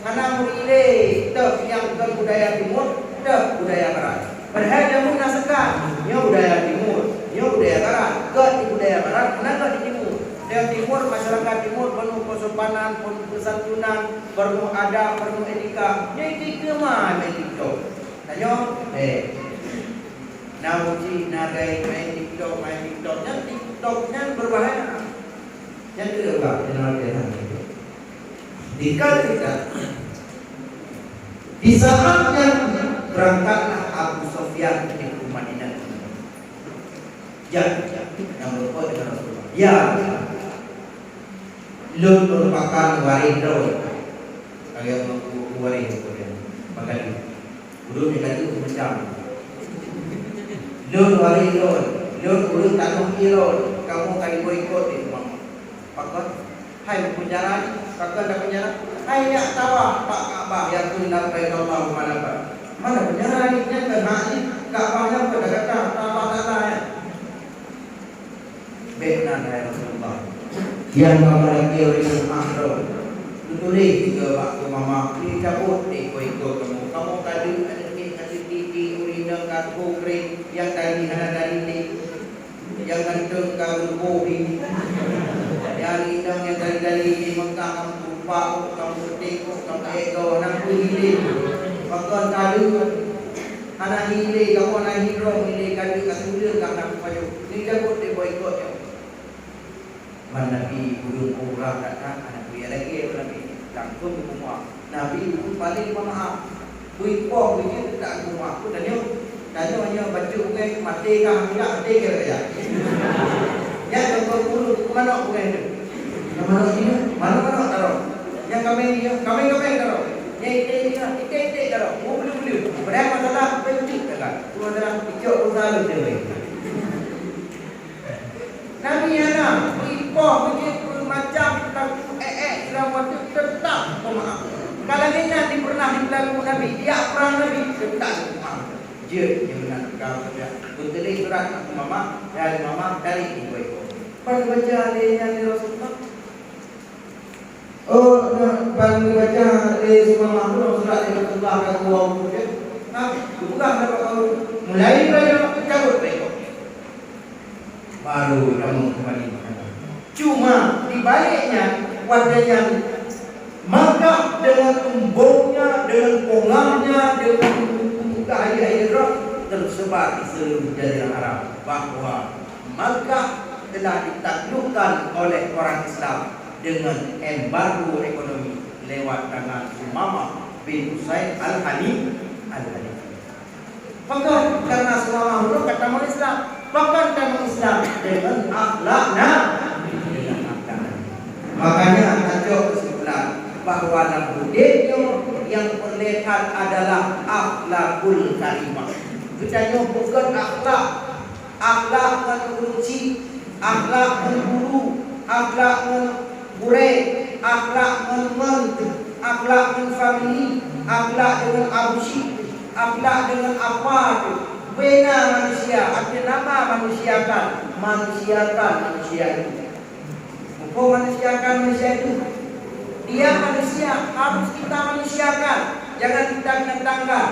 karena mulai TikTok yang ke budaya timur ke budaya barat padahal jamu nasekan dia budaya timur dia budaya barat ke budaya barat mana ke di timur. Yang timur, masyarakat timur penuh kesopanan, penuh kesantunan, penuh adab, penuh etika. Jadi ke mana TikTok? Tanya, namuji nagai main TikToknya TikToknya berbahaya. Yang kedua, kenal dia. Dikatakan di saatnya berangkatlah Abu Sufyan ke Madinah. Ya, yang berbuat dengan Rasulullah. Ya. Lut merupakan warinda kaya warinda makanya urut itu macam Lut warinda Lut urut tanah irod kamu kali boikot itu pakot hai penjara kakak dah penjara hai ya tawa pak Ka'bah yang benar baik Allah mana penjara ini kan hak ni Ka'bahnya pada kata tawa-tawa benar ya Rasulullah yang memiliki orang makro tulis juga waktu mama ini cabut ikut kamu tadi ada titi urina karbo kering yang tadi ada ini yang gantung kau bobi yang indang yang dari ini Mekah kamu lupa kamu tengok kamu ego nak ini bahkan tadi anak ini kamu anak hidrong ini kali kasulir kamu baju ini cabut boikot ya. Nabi guru umrah datang anak dia lagi Nabi langsung ke rumah Nabi itu paling pemaaf kuipoh begini tak rumah aku tanya hanya baca bukan mati kah tidak mati ke saja ya kalau guru mana bukan itu mana ini mana taruh yang kami taruh yang ite taruh mau beli berapa masalah penting kan itu adalah ikut usaha lebih Nabi yana ipoh begitu macam waktu tetap pemaaf. Kalau ini pernah dilakukan Nabi, dia pernah Nabi tetap pemaaf. Dia benar kau saja. Betul surat mama dari ibu itu. Pada baca yang Rasulullah. Oh, pada baca semua surat Rasulullah kata Allah dia. Nabi bukan kalau mulai baca cabut mereka. Baru kamu kembali. Cuma di baliknya wadahnya maka dengan embungnya, dengan pongahnya, dengan air-air tersebar di seluruh Jazirah Arab, bahwa Makkah telah ditaklukkan oleh orang Islam dengan embargo ekonomi lewat tangan Sumamah bin Usaid Al-Hanif. Bahkan karena Sumamah itu kata orang Islam, bahkan kata Islam dengan akhlaknya, makanya tajuk kesimpulan bahwa budaya yang terlihat adalah akhlakul karimah. Kita bukan akhlak mengunci, akhlak mengguru, akhlak menggurei, akhlak menment, akhlak menfamili, akhlak dengan abusi, akhlak dengan apa itu. Bina manusia, artinya nama manusiakan manusia itu. Bukan manusiakan manusia itu. Dia manusia, harus kita manusiakan. Jangan kita menentangkan.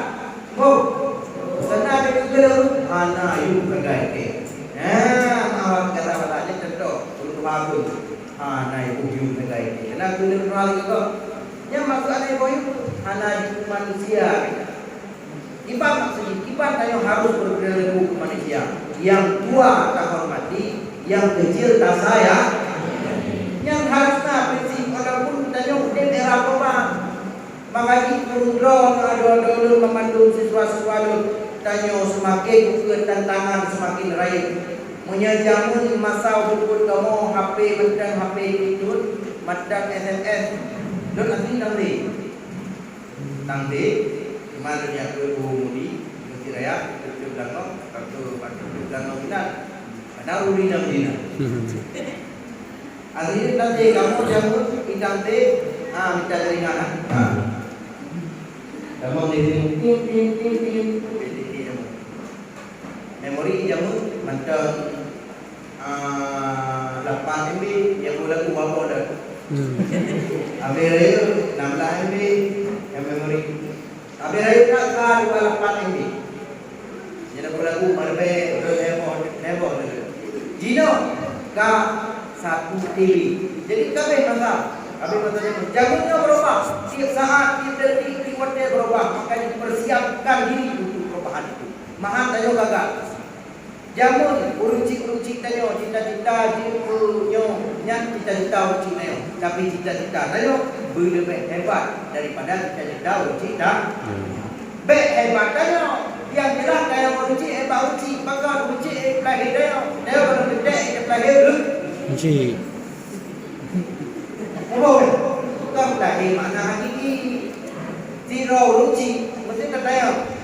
Sana ada kegelu, anak ibu kagak ke. Awak kata awaknya contoh untuk bagus. Anak ibu kagak ke. Nak kegelu lagi kok. Yang maksud anak ibu itu anak ibu manusia. Ibarat maksudnya, ibarat yang harus berperilaku manusia. Yang tua tak hormati, yang kecil tak sayang. Yang harusnya prinsip walaupun kita nyukin era perubahan. Makanya kurang ada memandu siswa-siswa tanya semakin bukan tantangan semakin raih. Menyajamun masa hubung kamu HP macam HP itu macam SMS. Dan nanti mana dia ke Mudi mesti raya ke Belangong ke Belangong kita ada uri dan dina. Akhirnya nanti kamu jamu kita minta jaringan. Kamu ini memori jamu macam 8 MB yang boleh ku apa dah. Ambil 16 MB yang memori. Ambil nak kan 8 MB. Jadi boleh ku marbe nebo. Jino ka 1 TV. Jadi kami masalah jamunya berubah. Setiap saat kita rewardnya berubah. Makanya persiapkan diri untuk perubahan itu. Mahan tayo gagal. Jamun urucik tayo cita-cita jirunya nyan cita-cita urucik tayo. Tapi cita-cita tayo lebih hebat daripada cita-cita urucik dah. Hebat tayo. Yang jelas tayo urucik hebat urucik. Maka urucik lahir tayo. Tayo kalau gede lahir Uci. Bukan lahir makna hakiki. Zero urucik mesti tayo.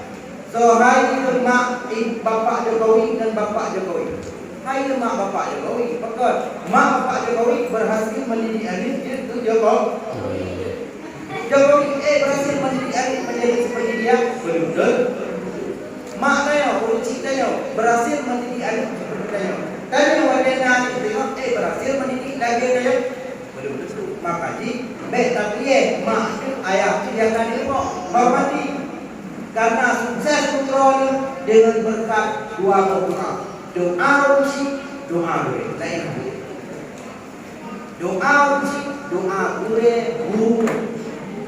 So hai mak bapak Jokowi dan bapak Jokowi. Hai mak bapak Jokowi. Betul. Mak bapak Jokowi berhasil mendidik Arif itu Jokowi. Jokowi berhasil mendidik Arif menjadi seperti dia. Betul. Mak tayo, urucik tayo berhasil mendidik Arif seperti tayo. Tayo wadena tengok berhasil mendidik lagi tayo. Betul. Makanya tapi mak ayah dia kan ilmu bapak ni. Karena sukses putra dengan berkat dua doa uji, doa gure. Lain doa uji, doa guru.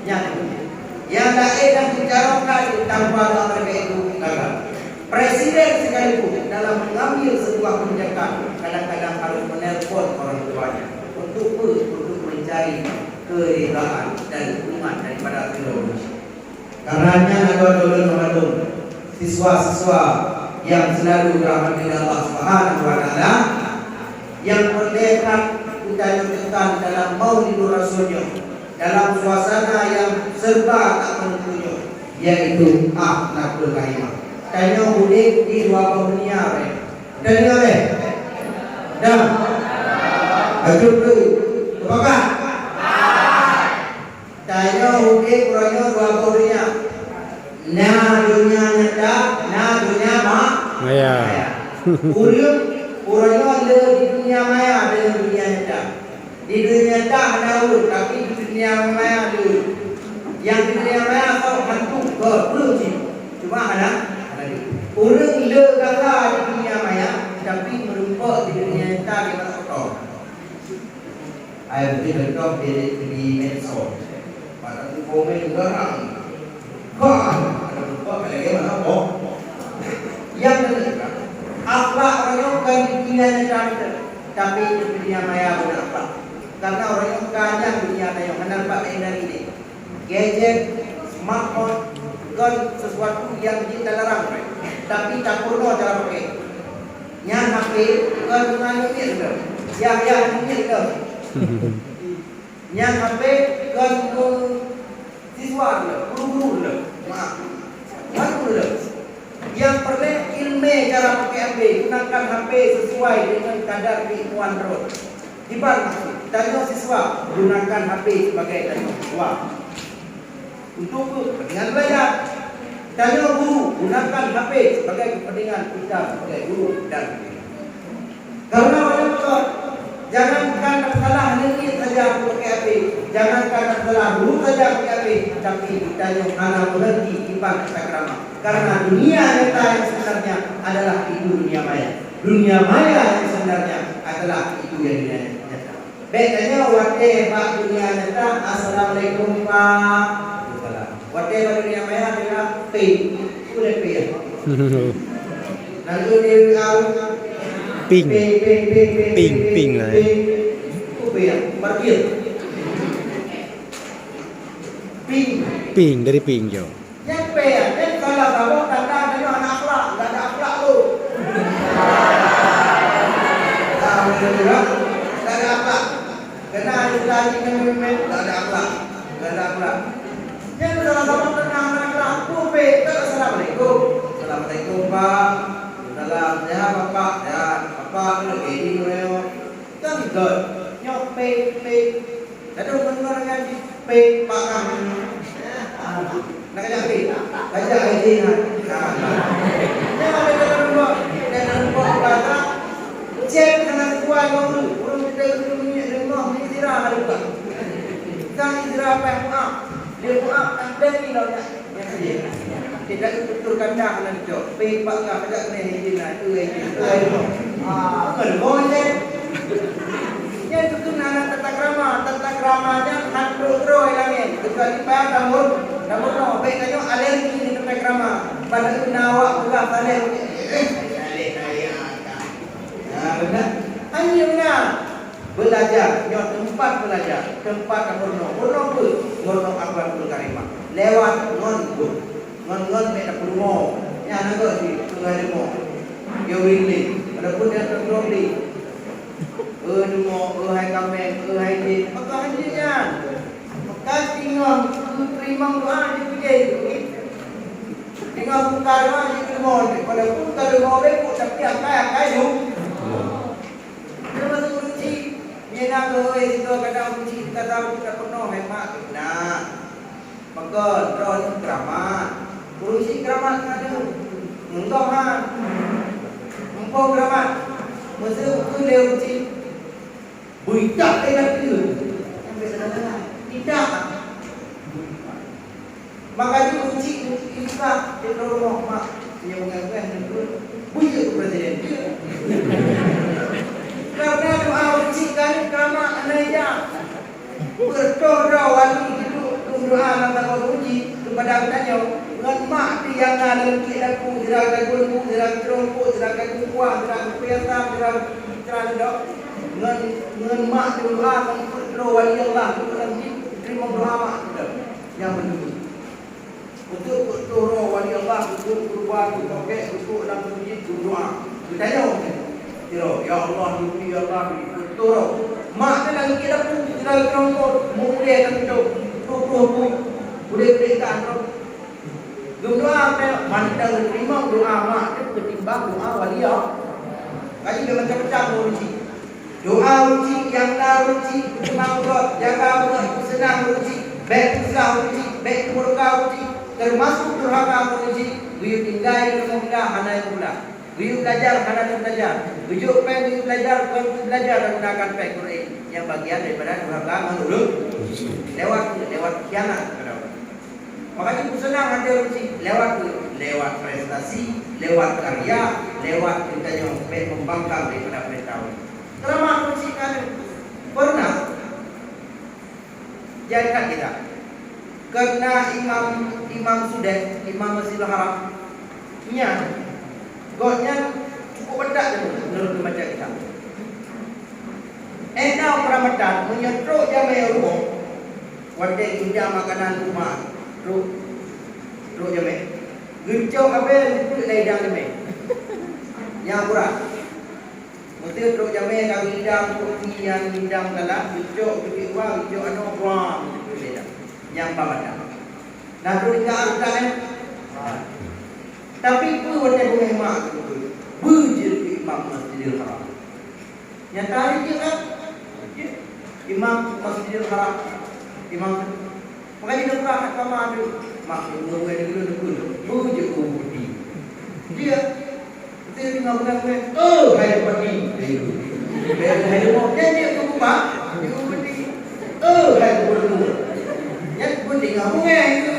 Yang lain dan dicalonkan tanpa mereka itu gagal. Presiden sekalipun dalam mengambil sebuah kebijakan kadang-kadang harus menelpon orang tuanya untuk mencari keridhaan dan dukungan daripada ideologi. Karenanya ada mengandung siswa-siswa yang selalu berahmat dengan Allah Subhanahu wa taala yang mendekat ucapan dalam Maulidur Rasulnya dalam suasana yang serba tak menentunya yaitu akhlakul karimah. Tanya udik di dua dunia tanya dah ajut tu apakah tanya udik kurangnya dua dunia. Na dunia nyata, na dunia Maya. Urang ada di dunia maya ada dunia nyata. Di dunia nyata ada urut, tapi di dunia maya ada. Yang di dunia maya kau hantu ke belum. Cuma ada urang le gagal di dunia maya, tapi merupa di dunia nyata dia tak tahu. Ayat itu contoh di medsos. Pada komen garang. Kok ada lupa lagi mana kok? Yang kedua, akhlak orang bukan dinilai cantik, tapi dunia maya bukan akhlak. Karena orang yang kaya dunia maya menampak dari ini. Gadget, smartphone, bukan sesuatu yang kita larang, tapi tak perlu cara pakai. Yang HP bukan mengalami itu, yang itu. Yang HP bukan siswa guru maaf, guru. Yang perlu ilmu cara pakai HP, gunakan HP sesuai dengan kadar keilmuan roh. Ibarat tanya siswa, gunakan HP sebagai tanya siswa. Untuk kepentingan belajar. Tanya guru, gunakan HP sebagai kepentingan kita sebagai guru dan karena banyak betul. Jangankan salah negeri saja pakai HP, jangankan salah guru saja pakai HP, tapi ditanya anak berhenti ibarat sakrama. Karena dunia nyata yang sebenarnya adalah itu dunia maya. Dunia maya yang sebenarnya adalah itu yang dunia nyata. Baiknya wate pak dunia nyata. Assalamualaikum pak. Wate pak dunia maya adalah P. Boleh P ya. Lalu dia ping lah ya. P ya. Parkir. Ping dari ping jauh. Yang P ya. Kalau kamu tanda ada anak akhlak, enggak ada akhlak lu. Tahu juga, enggak ada akhlak. Kena istilah ini enggak ada akhlak, enggak ada akhlak. Yang salah sama tentang akhlak, P, assalamualaikum. Assalamualaikum Pak. Salam sehat Bapak. Ya, Bapak lagi di mana? Kan good. Nyok P. Ada orang yang di P Pak kami. Nak kerja apa? Kerja IT nak. Jangan ada rumah baca. Cek dengan kuat dulu. Orang kita itu rumah ni istirahat ada bukan? Kan istirahat apa? Dia buat ada ni lah. Tidak betul kandang nak jauh. Pay pak kah kerja ni ini nak tu ini. Kalau je. Yang itu nana tata kramanya hantu terus langit. Kecuali pak kamu. Namun no, baik kanyo alergi di tempat krama. Pada nawa pula balik. Nah, benar. Hanya benar. Belajar, nyo tempat belajar, tempat amurno. Urno pun, urno akhlakul karimah. Lewat ngon beda puluh. Ya nago di sungai demo. Yo wili. Adapun yang terjadi. Demo, hai kameng, hai di. Maka hajinya. Maka tinggal terima doa di puji. Tinggal buka doa di terima. Pada buka doa beku tapi apa itu? Terima kunci. Dia nak itu kata kunci kata kita penuh hemat. Nah, maka drone drama. Kunci drama ada. Engkau han. Engkau drama. Mesti tu kunci. Buidak dengan itu. Sampai sana. Tidak. Makanya kunci kita di rumah mak yang mengajukan itu bujuk presiden dia. Karena doa kunci kan kerana anaya berdoa wali itu doa nanda kunci kepada tanya dengan mak yang ada dalam aku jerakan gulmu jerakan trompo jerakan kuah jerakan peta jerakan dok dengan mak doa berdoa wali Allah dalam terima doa mak yang benar. Untuk berdoa wali Allah, untuk berdoa, untuk dalam masjid berdoa. Kita tanya, ya Allah, ya Allah, berdoa. Mak dalam kita pun dalam kelompok mulai dalam itu, boleh berikan. Doa apa? Mandang terima doa mak itu ketimbang doa wali Allah. Kaji dia macam-macam uji. Doa uji yang dah uji, semangat jaga berat, senang uji. Baik usaha uji, baik murka uji, termasuk durhaka uji. Beliau tinggal di rumah hana pula. Beliau belajar hana belajar. Beliau pengen belajar menggunakan Quran yang bagian daripada durhaka menurut lewat khianat. Makanya itu senang ada uji lewat prestasi, lewat karya, lewat kita yang membangkang daripada perintah. Terima uji kan pernah jadikan kita Karena Imam Sudet, Imam Masjidil Haram, nya, godnya cukup berat menurut baca kita. Endau Ramadan menyetruk jamai rumah, wadah indah makanan rumah, truk jamai, gencok abel itu ledang jamai, yang kurang. Mesti truk jamai kau hidang kopi yang hidang dalam, gencok pergi uang, gencok anu uang itu ledang, yang Ramadan. Nah truk tinggal kan? Tapi itu wadah mengemak itu, bujur Imam Masjidil Haram. Yang tadi dia kan? Imam Masjidil Haram, Imam makanya dia buka kamar tu, maklum orang dulu bujuk budi. Dia tinggal bukan hai pergi. Hai mau dia tu buka, dia budi. Hai budi. Yang pun tinggal bungai tu.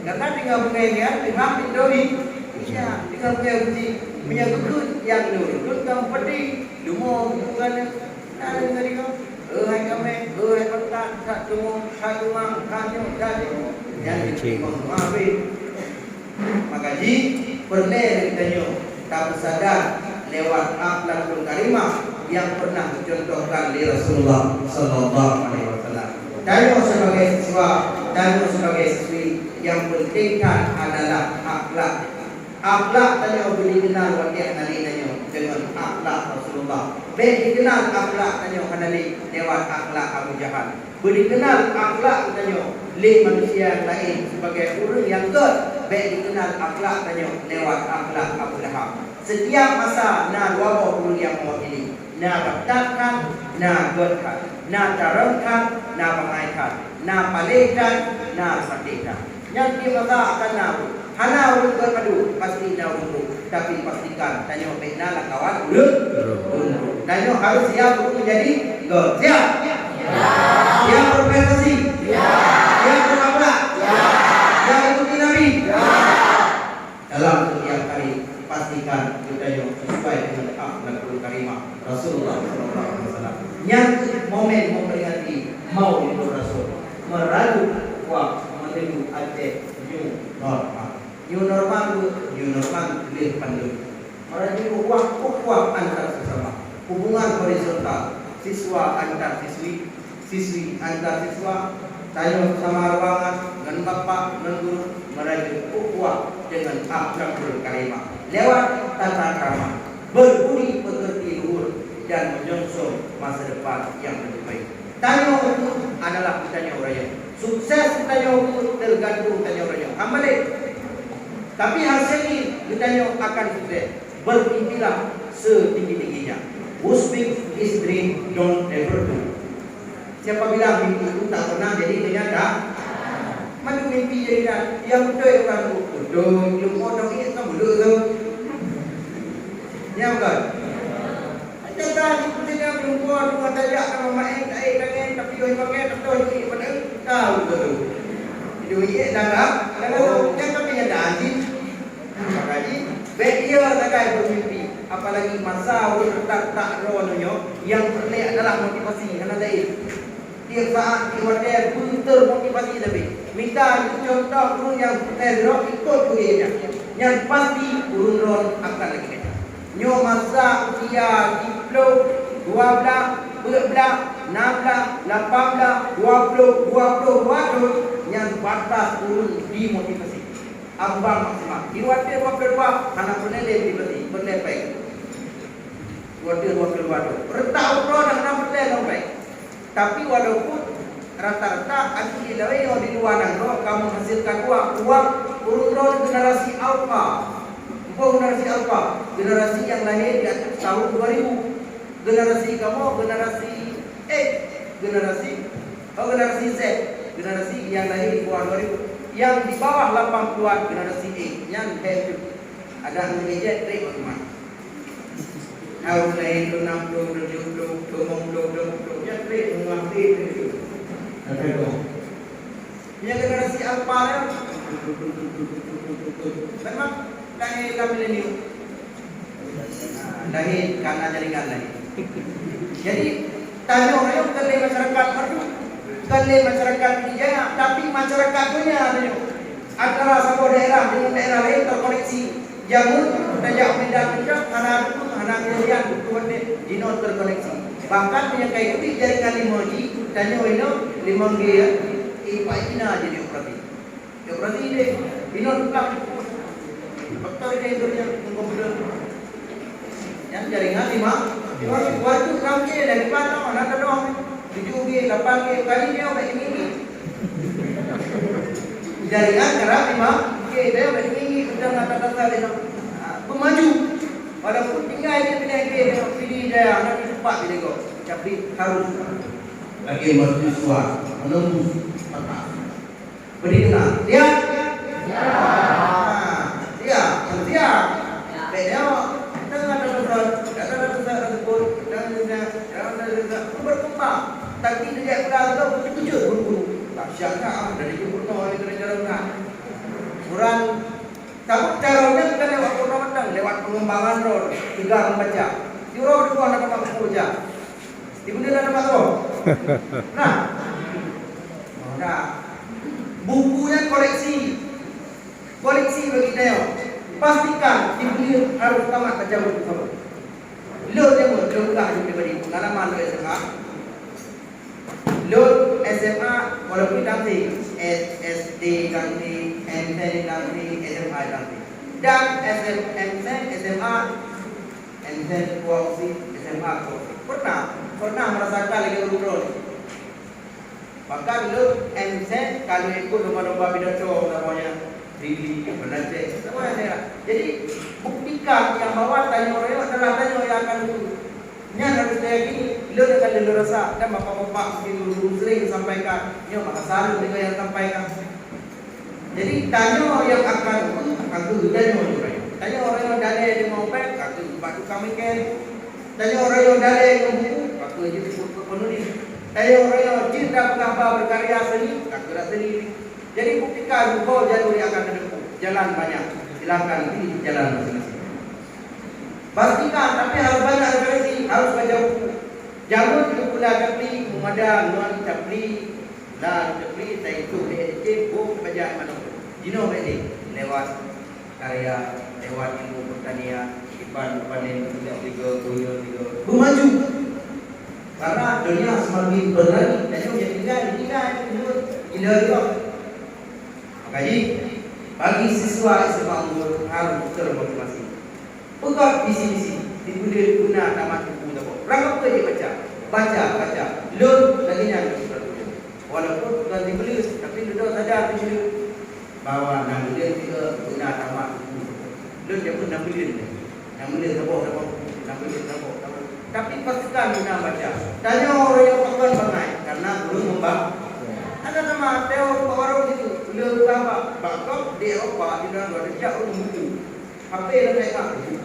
Kata tinggal bungai dia, tinggal doi. Iya, tinggal bungai budi. Menyangkut yang dulu, tu kamu pergi, demo bukan ada dari kau. Hai kami, hai pertak, satu mang, kanyo, jadi yang mengambil. Maka ji perle kita tak sadar lewat akhlakul karimah yang pernah dicontohkan di Rasulullah Sallallahu Alaihi Wasallam. Dan sebagai siswi yang penting kan adalah akhlak. Akhlak tanya boleh kenal wajah nalinanya dengan akhlak Rasulullah. Boleh dikenal akhlak tanya kanali lewat akhlak Abu Jahal. Boleh dikenal akhlak tanya le manusia yang lain sebagai orang yang boleh dikenal akhlak tanya lewat akhlak Abu Lahab. Setiap masa na wabah orang yang mewakili, na bertakan, na berkat, na taramkan, na pengaikan, na palekan, na satekan. Yang dia masa akan nahu. Hana urut berpadu pasti na urut, tapi pastikan tanya pena lah kawan urut. Tanya harus siap untuk menjadi siap. Siap berprestasi. Siap berakhlak. Siap ikuti Nabi. Dalam setiap kali pastikan kita sesuai dengan akhlakul karimah Rasulullah SAW. Yang momen memperingati Maulid Rasul merayu kuat menuju Aceh new normal lebih pandai. Merayu kuat antar sesama, hubungan horizontal siswa antar siswi antar siswa, tanya sama ruangan dengan bapak dan guru, merayu kuat dengan akhlakul karimah lewat tata krama, berbudi pekerti luhur dan menyongsong masa depan yang lebih baik. Tanya itu adalah tanya orangnya. Sukses tanya itu tergantung tanya orangnya. Amalin. Tapi hasilnya tanya akan sukses. Bermimpilah setinggi-tingginya. Who speak his dream don't ever do. Siapa bilang mimpi itu tak pernah jadi ternyata? Mana mimpi jadi kan? Yang betul kan betul. Yang kodok ini kan betul tu. Ya bukan? Jangan kita perempuan rumah tajak sama mak kangen tapi oi pakai tak tahu ini pada tahu betul. Itu ye dah yang kami ada anjing. Makanya bedia takai bermimpi apalagi masa tak ronyo yang perlu adalah motivasi karena lain. Tiap saat diwadah punter motivasi tapi minta contoh guru yang terus ikut kuliahnya. Yang pasti guru ron akan lagi kecil. Nyo masa usia 10, 12, 14, 16, 18, 20, yang batas turun dimotivasi. Abang maksimal. Di waktu anak peneleh motivasi, berlepai. Waktu. Retak pro dan anak peneleh sampai. Tapi walaupun rata-rata anti ilawai di luar nangro kamu hasilkan uang urut generasi alfa. Generasi alfa, generasi yang lahir di atas tahun 2000. Generasi kamu, generasi generasi Z, generasi yang lahir di bawah 2000. Yang di bawah 80-an generasi A, yang head ada mengejet rate bagaimana? Tahun lahir 60, 70, 50, yang rate mengambil itu. Yang generasi alfa memang lahir milenium, lahir karena jaringan lahir. Jadi tanya orang yang terlibat masyarakat baru bukan le masyarakat Pidijaya, tapi masyarakat dunia antara satu daerah dengan daerah lain terkoneksi. Jangan tajak medan mencak, anak kejadian tuan dino terkoneksi. Bahkan yang kayak itu jaringan 5G, tanya ini 5G ya, ipa ina jadi operasi. Operasi ini, dino tukang, faktor itu yang komputer. Yang jaringan 5, waktu 6G dari mana? Mana dong? 7G, 8G, kali dia udah ini. Jaringan kerap 5G, dia udah ini, udah kata-kata dia maju. Walaupun tinggal dia pilih dia, nanti lupa pilih kok. Tapi harus lagi mahasiswa menembus mata. Berikan, lihat. Dia, beda. Berkembang, tapi dia berada betul-betul buru-buru. Tak siapa dari jemput oleh kerajaan. Kurang, tapi caranya kita lewat undang-undang, lewat pengembangan road, tiga membaca. Di road itu ada tempat bekerja. Di benda ada tempat road. Nah, bukunya koleksi bagi dia. Pastikan dibeli harus tamat baca buku sama. Lo enggak diberi pengalaman lo SMA. Lo SMA walaupun nanti SD nanti, MT nanti, SMA nanti. Dan SMA, MT kuasi, SMA kuasi. Pernah merasakan lagi urut. Bahkan lo MT kalau ikut lomba-lomba pidato namanya Dili, Belanda, semua daerah. Jadi buktikan yang bawah tanya orang adalah tanya yang akan dulu. Nya harus kayak gini, lo akan dulu rasa dan bapak-bapak mungkin dulu sering sampaikan, nyo maka selalu dengan yang sampaikan. Jadi tanya yang akan dulu tanya orang. Tanya orang yang ada di mau pek, kata batu kami kan. Tanya orang yang ada yang buku, kata jadi penulis. Tanya orang yang cinta mengapa berkarya seni, kata seni. Jadi buktikan kau jalur yang akan menempuh. Jalan banyak, silakan pilih jalan masing-masing. Pastikan, tapi harus banyak referensi, harus baca buku. Jangan itu pula capli, memadam, non capli, dan capli, saya itu BSC, buku baca mana? Jino ini lewat karya, lewat ilmu pertanian, panen, tiga, maju. Karena dunia semakin berlari, dan itu gila juga. Jadi bagi siswa SMA umur harus termotivasi. Pegang visi-visi, diberi guna tamat buku tak. Berapa dia baca, learn lagi yang walaupun bukan dibeli, tapi sudah sadar diri bahwa nak beli juga guna tamat buku. Learn dia pun nak beli sabuk. Tapi pastikan guna baca. Tanya orang yang pakai bangai karena belum membaca. Ada nama Theo orang itu, beliau apa? Bakal di Eropa di dalam kerja orang buku. Apa yang mereka buku.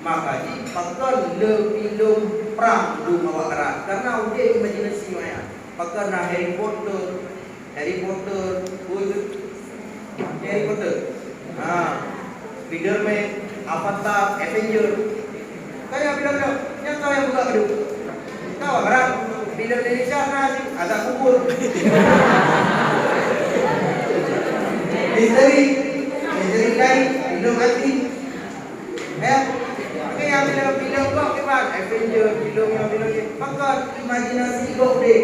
Makanya bakal lebih perang di bawah keras karena udah imajinasi maya. Bakal nak Harry Potter, Spiderman, Avatar, Avenger. Kayak bilang yang kau yang buka kedua. Tahu kan? Bila Indonesia nasi agak kubur. Misteri lain belum mati. Oke yang bilang kok kebat Avenger film yang bilang maka imajinasi kau deh.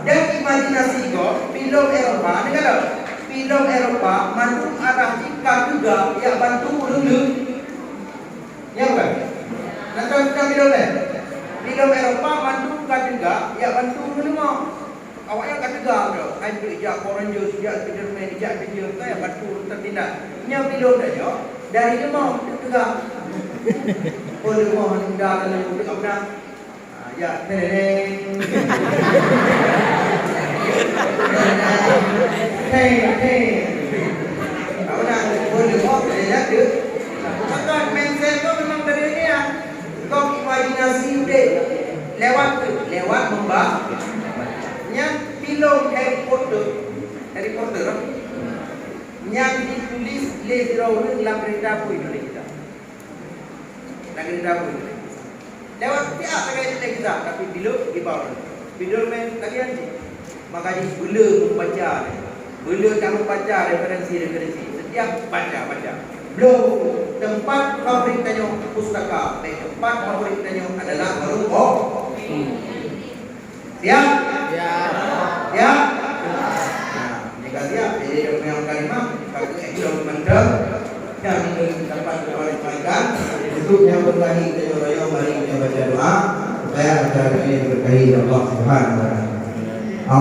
Dan imajinasi kau film Eropa ni kalau film Eropa mantu arah jika juga yang bantu dulu. Ya bukan? Nanti kita bilang film Eropa bantu kan juga, ya bantu semua. Awaknya kan juga, kan juga Power Rangers, juga Spiderman, juga Avenger, kan yang bantu tertindak. Nya film dah dari semua juga. Boleh mau hendak dalam buku apa? Ya, hey. Apa nak boleh mau dia tu. Maka mindset tu memang dari ni ya. Kau imajinasi deh. Lewat membaca. Yang film Harry Potter yang ditulis oleh Rowling dalam cerita buku Indonesia. Lewat pihak terkait kita, tapi bila di bawah. video main kalian ni. Makanya bela membaca ni. Bela tak membaca referensi. Setiap baca. Belum tempat favorit tanya pustaka. Tempat favorit tanya adalah warung kopi. Siap? Ya. Jika siap, jadi yang kalimah pakai dokumen yang dapat disampaikan untuk yang berkali kita mari kita baca doa supaya acara ini berkahi Allah Subhanahu wa